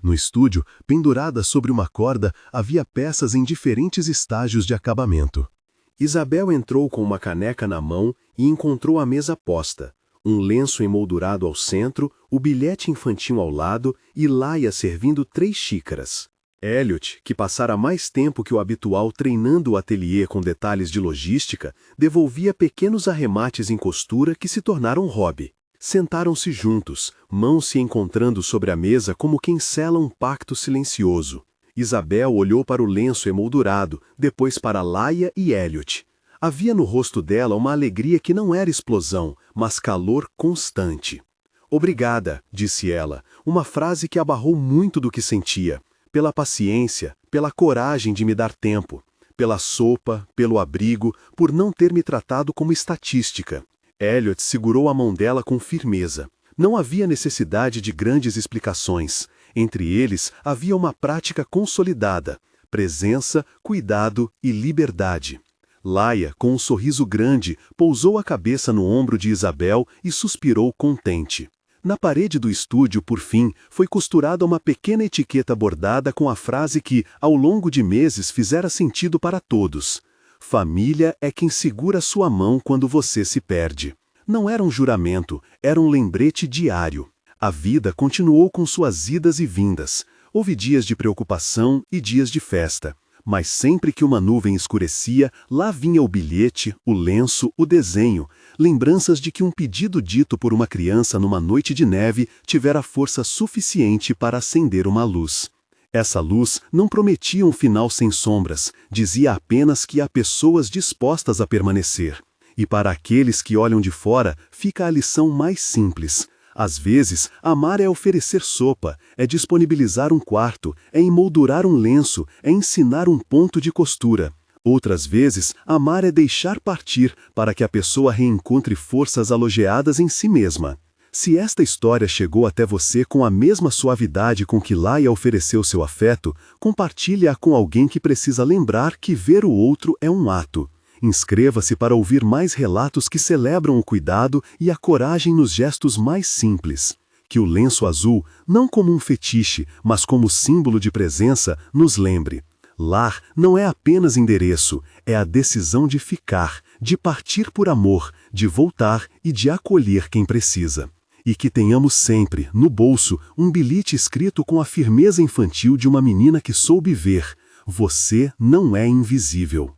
No estúdio, pendurada sobre uma corda, havia peças em diferentes estágios de acabamento. Isabel entrou com uma caneca na mão e encontrou a mesa posta. Um lenço emoldurado ao centro, o bilhete infantil ao lado e Laia servindo 3 xícaras. Elliot, que passara mais tempo que o habitual treinando o ateliê com detalhes de logística, devolvia pequenos arremates em costura que se tornaram hobby. Sentaram-se juntos, mãos se encontrando sobre a mesa como quem sela um pacto silencioso. Isabel olhou para o lenço emoldurado, depois para Laia e Elliot. Havia no rosto dela uma alegria que não era explosão, mas calor constante. Obrigada, disse ela, uma frase que abarrou muito do que sentia, pela paciência, pela coragem de me dar tempo, pela sopa, pelo abrigo, por não ter me tratado como estatística. Elliot segurou a mão dela com firmeza. Não havia necessidade de grandes explicações. Entre eles havia uma prática consolidada, presença, cuidado e liberdade. Laia, com um sorriso grande, pousou a cabeça no ombro de Isabel e suspirou contente. Na parede do estúdio, por fim, foi costurada uma pequena etiqueta bordada com a frase que, ao longo de meses, fizera sentido para todos. Família é quem segura sua mão quando você se perde. Não era um juramento, era um lembrete diário. A vida continuou com suas idas e vindas. Houve dias de preocupação e dias de festa. Mas sempre que uma nuvem escurecia, lá vinha o bilhete, o lenço, o desenho, lembranças de que um pedido dito por uma criança numa noite de neve tivera força suficiente para acender uma luz. Essa luz não prometia um final sem sombras, dizia apenas que há pessoas dispostas a permanecer. E para aqueles que olham de fora, fica a lição mais simples. Às vezes, amar é oferecer sopa, é disponibilizar um quarto, é emoldurar um lenço, é ensinar um ponto de costura. Outras vezes, amar é deixar partir para que a pessoa reencontre forças alojadas em si mesma. Se esta história chegou até você com a mesma suavidade com que Laia ofereceu seu afeto, compartilhe-a com alguém que precisa lembrar que ver o outro é um ato. Inscreva-se para ouvir mais relatos que celebram o cuidado e a coragem nos gestos mais simples. Que o lenço azul, não como um fetiche, mas como símbolo de presença, nos lembre. Lar não é apenas endereço, é a decisão de ficar, de partir por amor, de voltar e de acolher quem precisa. E que tenhamos sempre, no bolso, um bilhete escrito com a firmeza infantil de uma menina que soube ver: você não é invisível.